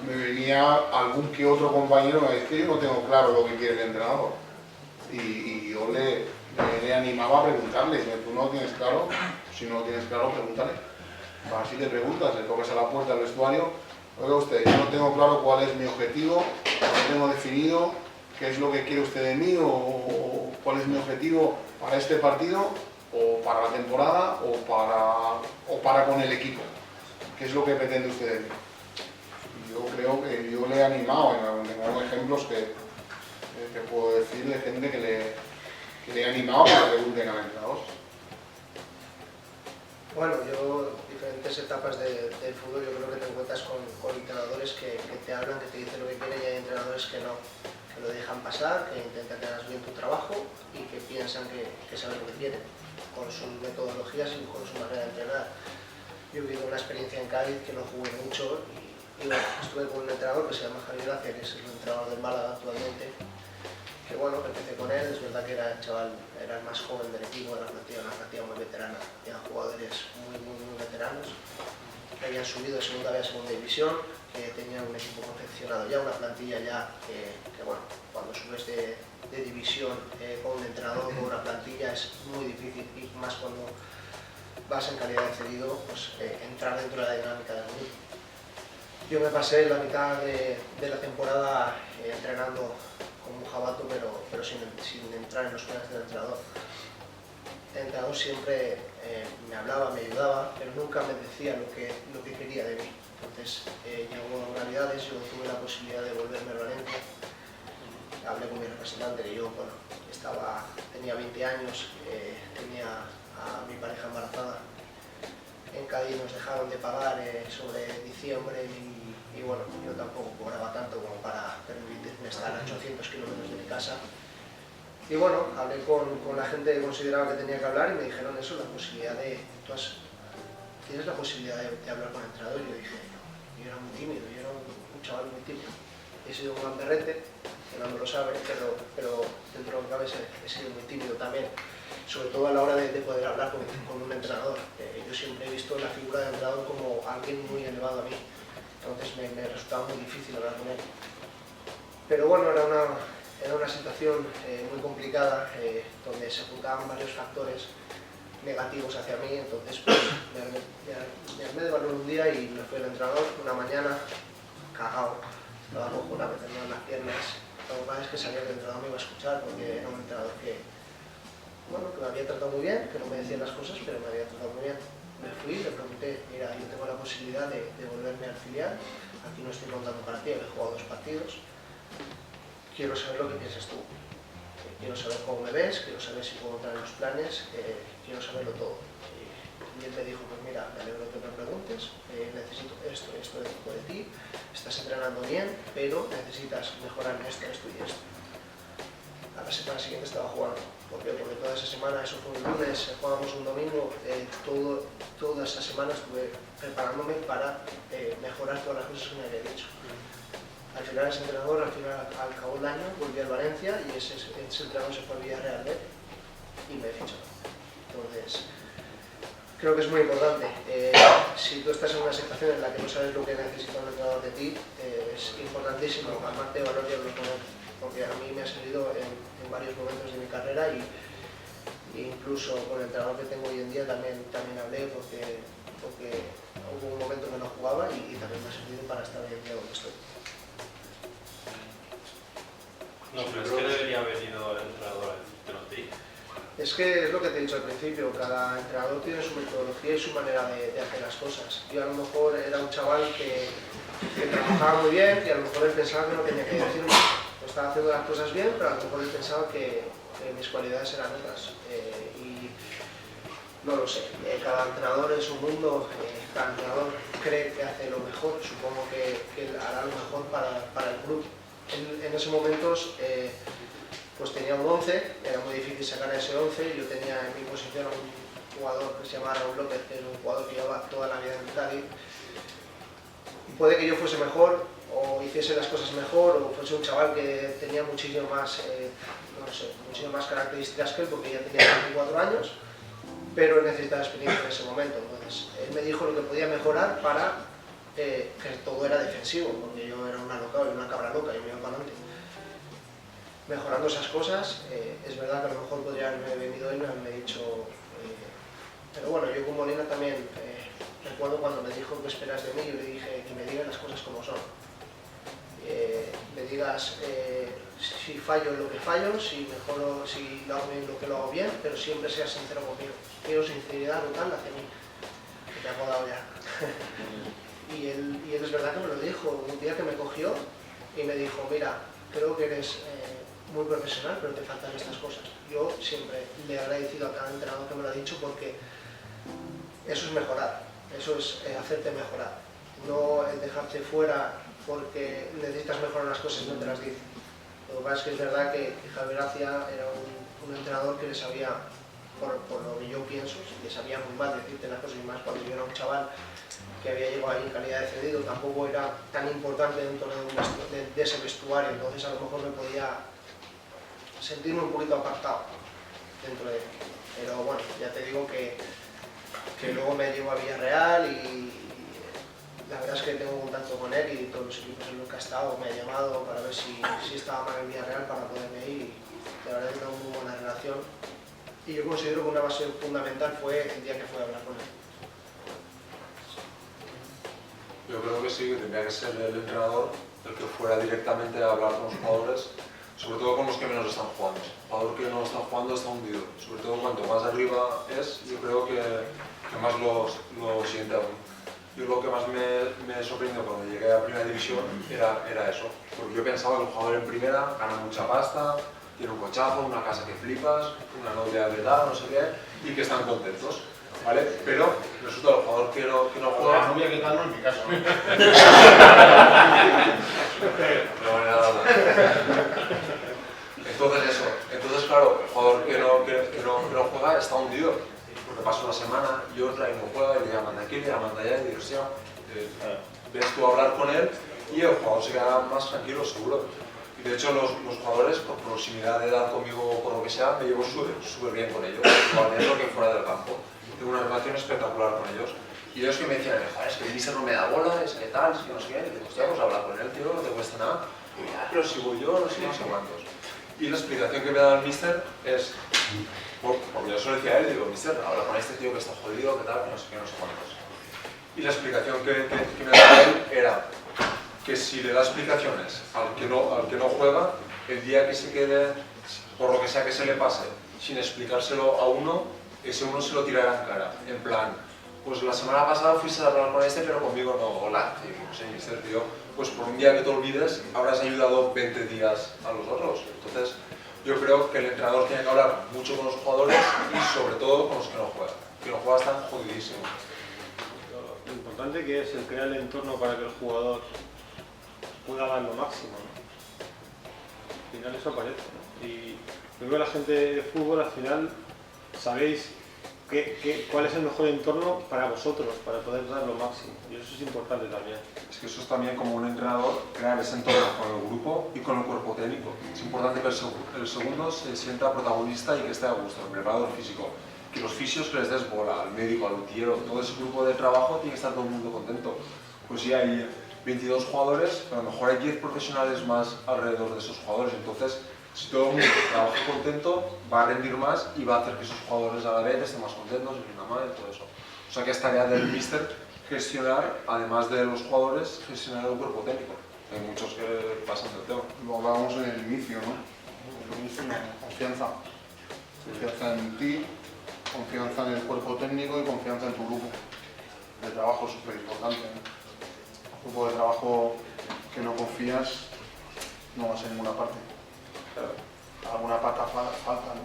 S3: me venía algún que otro compañero, es que yo no tengo claro lo que quiere el entrenador. Y yo le animaba a preguntarle, tú no lo tienes claro, si no lo tienes claro, pregúntale. Así le preguntas, le tocas a la puerta del vestuario, oiga usted, yo no tengo claro cuál es mi objetivo, no tengo definido qué es lo que quiere usted de mí o cuál es mi objetivo para este partido o para la temporada o para con el equipo. ¿Qué es lo que pretende usted de mí? Yo creo que yo le he animado en algunos ejemplos te puedo decir de gente que le he animado para que busquen al entrenador.
S6: Bueno, yo, diferentes etapas del fútbol, yo creo que te encuentras con entrenadores que te hablan, que te dicen lo que quieren, y hay entrenadores que no, que lo dejan pasar, que intentan que hagas bien tu trabajo y que piensan que saben lo que quieren, con sus metodologías y con su manera de entrenar. Yo he vivido una experiencia en Cádiz que no jugué mucho y bueno, estuve con un entrenador que se llama Javier Gracia, que es el entrenador del Málaga actualmente, que bueno, que empecé con él, es verdad que era el chaval, era el más joven del equipo, de la plantilla, una plantilla muy veterana, eran jugadores muy veteranos, que habían subido de segunda B a segunda división, que tenían un equipo confeccionado ya, una plantilla ya que bueno, cuando subes de división con un entrenador, con una plantilla, es muy difícil, y más cuando vas en calidad de cedido, pues entrar dentro de la dinámica del grupo. Yo me pasé la mitad de la temporada entrenando como un jabato, pero sin entrar en los planes del entrenador. El entrenador siempre me hablaba, me ayudaba, pero nunca me decía lo que quería de mí. Entonces llegó Navidades, yo tuve la posibilidad de volverme a Valencia. Hablé con mi representante, que yo bueno, tenía 20 años, tenía a mi pareja embarazada. En Cádiz nos dejaron de pagar sobre diciembre y bueno, yo tampoco cobraba tanto como para permitirme estar a 800 kilómetros de mi casa. Y bueno, hablé con la gente que consideraba que tenía que hablar y me dijeron eso, la posibilidad ¿tienes la posibilidad de hablar con el entrenador? Y yo dije, yo era muy tímido, yo era un chaval muy tímido. He sido un gamberrete, que no me lo sabe, pero dentro de lo que cabe he sido muy tímido también, sobre todo a la hora de poder hablar con un entrenador. Yo siempre he visto la figura del entrenador como alguien muy elevado a mí, entonces me resultaba muy difícil hablar con él. Pero bueno, era una situación muy complicada, donde se juntaban varios factores negativos hacia mí, entonces pues, me armé de valor un día y me fui al entrenador una mañana, cagado, estaba acojonado, me tendían las piernas. Lo que pasa es que sabía que el entrenador me iba a escuchar, porque era un entrenador que me había tratado muy bien, que no me decía las cosas, pero me había tratado muy bien. Me fui y le pregunté, mira, yo tengo la posibilidad de volverme al filial, aquí no estoy contando para ti, he jugado 2 partidos, quiero saber lo que piensas tú, quiero saber cómo me ves, quiero saber si puedo entrar en los planes, quiero saberlo todo. Y él me dijo, pues mira, me alegro que me preguntes, necesito esto de ti, estás entrenando bien, pero necesitas mejorar en esto y esto. A la semana siguiente estaba jugando. ¿Por qué? Porque toda esa semana, eso fue un lunes, jugábamos un domingo, toda esa semana estuve preparándome para mejorar todas las cosas que me había dicho. Al final ese entrenador, al cabo del año, volví al Valencia y ese entrenador se fue al Villarreal B y me fichó. Entonces, creo que es muy importante. Si tú estás en una situación en la que no sabes lo que necesita un entrenador de ti, es importantísimo armarte de valor y hablar con él, porque a mí me ha servido en varios momentos de mi carrera y incluso con el entrenador que tengo hoy en día también hablé, porque hubo un momento que no jugaba y también me ha servido para estar hoy en día donde estoy.
S7: No, pero es que debería haber ido el entrenador a decírtelo a ti.
S6: Es que es lo que te he dicho al principio, cada entrenador tiene su metodología y su manera de hacer las cosas. Yo a lo mejor era un chaval que trabajaba muy bien y a lo mejor él pensaba que no tenía que decirme. Estaba haciendo las cosas bien, pero a lo mejor él pensaba que mis cualidades eran otras. Y no lo sé, cada entrenador es un mundo, cada entrenador cree que hace lo mejor, supongo que él hará lo mejor para el club. En esos momentos pues tenía un 11, era muy difícil sacar a ese 11, yo tenía en mi posición a un jugador que se llama Raúl López, que es un jugador que lleva toda la vida en Cádiz. Y puede que yo fuese mejor, o hiciese las cosas mejor, o fuese un chaval que tenía muchísimo más, muchísimas más características que él, porque ya tenía 24 años, pero él necesitaba experiencia en ese momento. Entonces, él me dijo lo que podía mejorar para que todo era defensivo, porque yo era una loca, una cabra loca, y me iba para adelante. Mejorando esas cosas, es verdad que a lo mejor podría haberme venido él y haberme dicho, pero bueno, yo con Molina también recuerdo cuando me dijo qué esperas de mí, yo le dije que me digas las cosas como son. Me digas si fallo en lo que fallo, si mejoro, si lo hago bien lo que lo hago bien, pero siempre seas sincero conmigo. Quiero sinceridad total hacia mí, que te ha acordado ya. Y él es verdad que me lo dijo, un día que me cogió y me dijo, mira, creo que eres
S4: muy profesional, pero te faltan estas cosas. Yo siempre le he agradecido a cada entrenador que me lo ha dicho, porque eso es mejorar, eso es hacerte mejorar. No el dejarte fuera porque necesitas mejorar las cosas, no te las dice. Lo que pasa es que es verdad que Javier Gracia era un entrenador que le sabía, por lo que yo pienso, le sabía muy mal decirte las cosas, y más cuando yo era un chaval que había llegado ahí en calidad de cedido, tampoco era tan importante dentro de ese vestuario, entonces a lo mejor me podía sentirme un poquito apartado dentro de él. Pero bueno, ya te digo que luego me llevo a Villarreal y la verdad es que tengo contacto con él, y todos los equipos en los que ha estado me ha llamado para ver si estaba mal en Villarreal para poderme ir, y la verdad es que tengo una muy buena relación, y yo considero que una base fundamental fue el día que fui a hablar con él.
S2: Yo creo que sí, que tendría que ser el entrenador el que fuera directamente a hablar con los jugadores, sobre todo con los que menos están jugando. El jugador que no está jugando está hundido, sobre todo cuanto más arriba es, yo creo que más lo siente aún. Yo lo que más me sorprendió cuando llegué a Primera División era eso, porque yo pensaba que el jugador en Primera gana mucha pasta, tiene un cochazo, una casa que flipas, una novia de tal, no sé qué, y que están contentos, ¿vale? Pero resulta que el jugador que no juega...
S3: La novia que tal no es mi caso.
S2: No vale nada. Entonces claro, el jugador que no juega está hundido, porque pasa una semana y otra y no juega, y le llaman de aquí, le llaman de allá, y dices, hostia, ves tú a hablar con él y el jugador se queda más tranquilo, seguro. Y de hecho los jugadores, por proximidad de edad conmigo o por lo que sea, me llevo súper bien con ellos, igual dentro que fuera del campo. Tengo una relación espectacular con ellos. Y ellos que me decían, joder, es que el míster no me da bola, es que tal, es que no sé qué, y digo, hostia, pues habla con él, tío, no te cuesta nada. Y yo, pero si voy yo, no sé cuántos. Y la explicación que me da el míster es, porque yo solo decía a él, digo, míster, habla con este tío que está jodido, que tal, que no sé qué, no sé cuántos. Y la explicación que me daba él era que si le da explicaciones al que no juega, el día que se quede, por lo que sea que se le pase, sin explicárselo a uno, ese uno se lo tirará en cara, en plan, pues la semana pasada fuiste a hablar con este, pero conmigo no. Hola, tío, no sé, mister, tío, pues por un día que te olvides, habrás ayudado 20 días a los otros. Entonces, yo creo que el entrenador tiene que hablar mucho con los jugadores y sobre todo con los que no juegan. Que no juegan están jodidísimos.
S1: Lo importante que es el crear el entorno para que el jugador pueda dar lo máximo, ¿no? Al final eso aparece, ¿no? Y yo creo que la gente de fútbol, al final, sabéis cuál es el mejor entorno para vosotros, para poder dar lo máximo. Y eso es importante también.
S2: Es que eso es también como un entrenador, crear ese entorno con el grupo y con el cuerpo técnico. Es importante que el segundo se sienta protagonista y que esté a gusto, el preparador físico. Que los fisios que les des bola, al médico, al lutiero, todo ese grupo de trabajo tiene que estar todo el mundo contento. Pues si hay 22 jugadores, a lo mejor hay 10 profesionales más alrededor de esos jugadores. Entonces, si todo el mundo trabaja contento, va a rendir más y va a hacer que esos jugadores a la vez estén más contentos, y rindan más y todo eso. O sea que es tarea del míster gestionar, además de los jugadores, gestionar el cuerpo técnico. Hay muchos que pasan del tema.
S3: Lo hablábamos en el inicio, ¿no? El inicio, confianza. Confianza en ti, confianza en el cuerpo técnico y confianza en tu grupo. El trabajo es súper importante, ¿no? Un grupo de trabajo que no confías no vas a ninguna parte. Alguna pata falta, ¿no?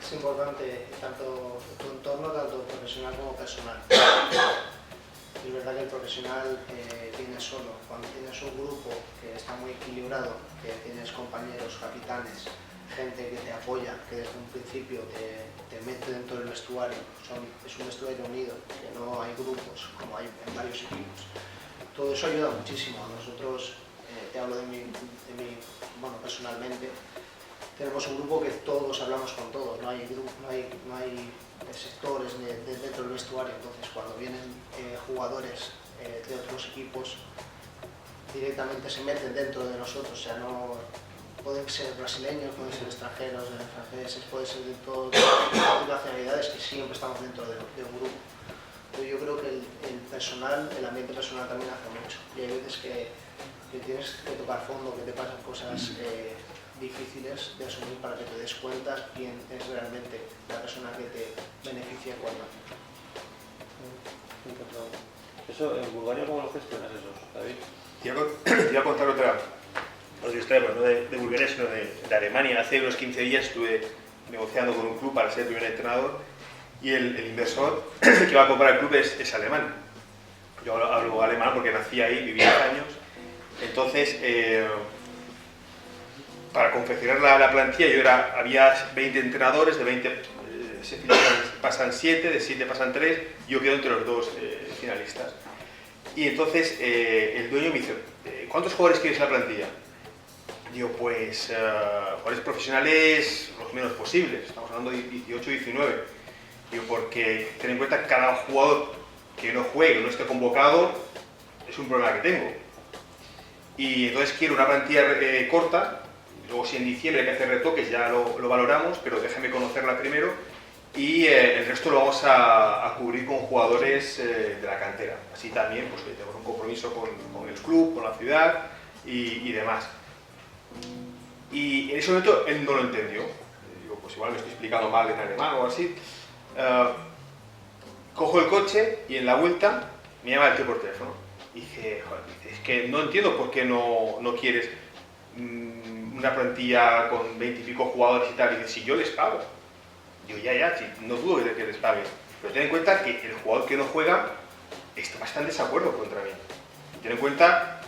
S4: Es importante tanto tu entorno, tanto profesional como personal. Es verdad que el profesional viene solo. Cuando tienes un grupo que está muy equilibrado, que tienes compañeros, capitanes, gente que te apoya, que desde un principio te mete dentro del vestuario, es un vestuario unido, que no hay grupos como hay en varios equipos. Todo eso ayuda muchísimo. Nosotros, te hablo de mí, bueno, personalmente, tenemos un grupo que todos hablamos con todos, no hay sectores dentro del vestuario. Entonces cuando vienen jugadores de otros equipos, directamente se meten dentro de nosotros. O sea, no pueden ser brasileños, pueden ser extranjeros, franceses, pueden ser de todas las nacionalidades, que siempre estamos dentro de un grupo. Pero yo creo que el ambiente personal también hace mucho, y hay veces que tienes que tocar fondo, que te pasan cosas difíciles de asumir para que te des cuenta quién es realmente la persona que te beneficia cuando.
S1: Eso, en Bulgaria, ¿cómo lo gestionas eso, David?
S8: Te iba a contar
S5: os distraemos, no de Bulgaria, sino de Alemania. Hace unos 15 días estuve negociando con un club para ser el primer entrenador y el inversor que va a comprar el club es alemán. Yo hablo alemán porque nací ahí, viví 10 años. Entonces, para confeccionar la plantilla, había 20 entrenadores, de 20 pasan 7, de 7 pasan 3, yo quedo entre los 2 finalistas. Y entonces el dueño me dice, ¿cuántos jugadores quieres en la plantilla? Digo, pues jugadores profesionales los menos posibles, estamos hablando de 18, 19. Digo, porque ten en cuenta que cada jugador que no juegue o no esté convocado es un problema que tengo. Y entonces quiero una plantilla corta, luego si en diciembre hay que hacer retoques ya lo valoramos, pero déjame conocerla primero y el resto lo vamos a cubrir con jugadores de la cantera. Así también pues tenemos un compromiso con el club, con la ciudad y demás. Y en ese momento él no lo entendió. Digo, pues igual me estoy explicando mal en alemán o algo así. Cojo el coche y en la vuelta me llama el tío por teléfono. Y dije, joder, es que no entiendo por qué no quieres una plantilla con 20 y pico jugadores y tal. Y dice, si yo les pago. Digo, ya, sí, no dudo de que les pague. Pero ten en cuenta que el jugador que no juega está en desacuerdo contra mí. Ten en cuenta,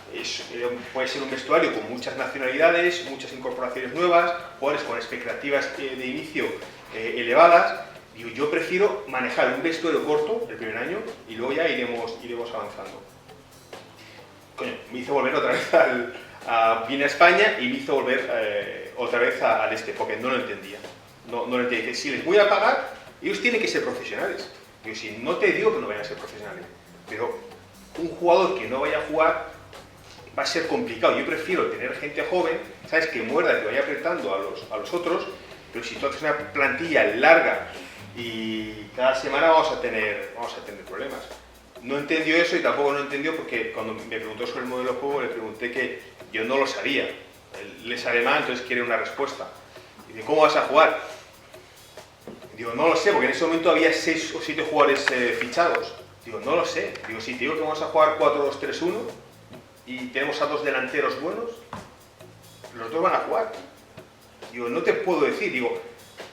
S5: puede ser un vestuario con muchas nacionalidades, muchas incorporaciones nuevas, jugadores con expectativas de inicio elevadas. Digo, yo prefiero manejar un vestuario corto el primer año y luego ya iremos avanzando. Coño, me hizo volver otra vez vine a España y me hizo volver otra vez al porque no lo entendía. No lo entendía. Si les voy a pagar, ellos tienen que ser profesionales. Digo, si no te digo que no vayan a ser profesionales, pero un jugador que no vaya a jugar va a ser complicado. Yo prefiero tener gente joven, ¿sabes? Que muerda, que vaya apretando a los otros, pero si tú haces una plantilla larga y cada semana vamos a tener problemas. No entendió eso y tampoco lo entendió porque cuando me preguntó sobre el modelo de juego le pregunté que yo no lo sabía. Él es alemán, entonces quiere una respuesta. Y dice, ¿cómo vas a jugar? Digo, no lo sé, porque en ese momento había 6 o 7 jugadores fichados. Digo, no lo sé. Digo, si te digo que vamos a jugar 4-2-3-1 y tenemos a 2 delanteros buenos, los 2 van a jugar. Digo, no te puedo decir. Digo,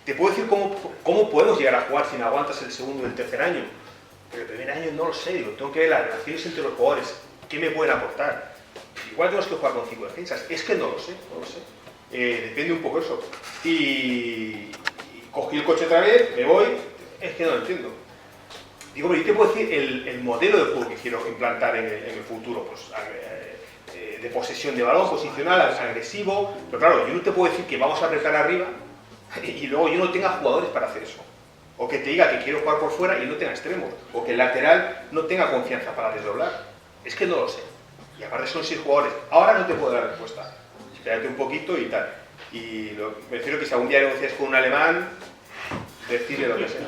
S5: te puedo decir cómo podemos llegar a jugar si no aguantas el segundo y el tercer año. Pero el primer año no lo sé. Digo, tengo que ver las relaciones entre los jugadores. ¿Qué me pueden aportar? Igual tenemos que jugar con 5 defensas. Es que no lo sé. Depende un poco eso. Y cogí el coche otra vez, me voy, es que no lo entiendo. Digo, pero yo te puedo decir el modelo de juego que quiero implantar en el futuro, pues de posesión de balón, posicional, agresivo, pero claro, yo no te puedo decir que vamos a apretar arriba y luego yo no tenga jugadores para hacer eso. O que te diga que quiero jugar por fuera y no tenga extremos, o que el lateral no tenga confianza para desdoblar. Es que no lo sé. Y aparte son 6 jugadores. Ahora no te puedo dar respuesta. Espérate un poquito y tal. Y prefiero que si algún día negocias con un alemán, decirle lo que sea.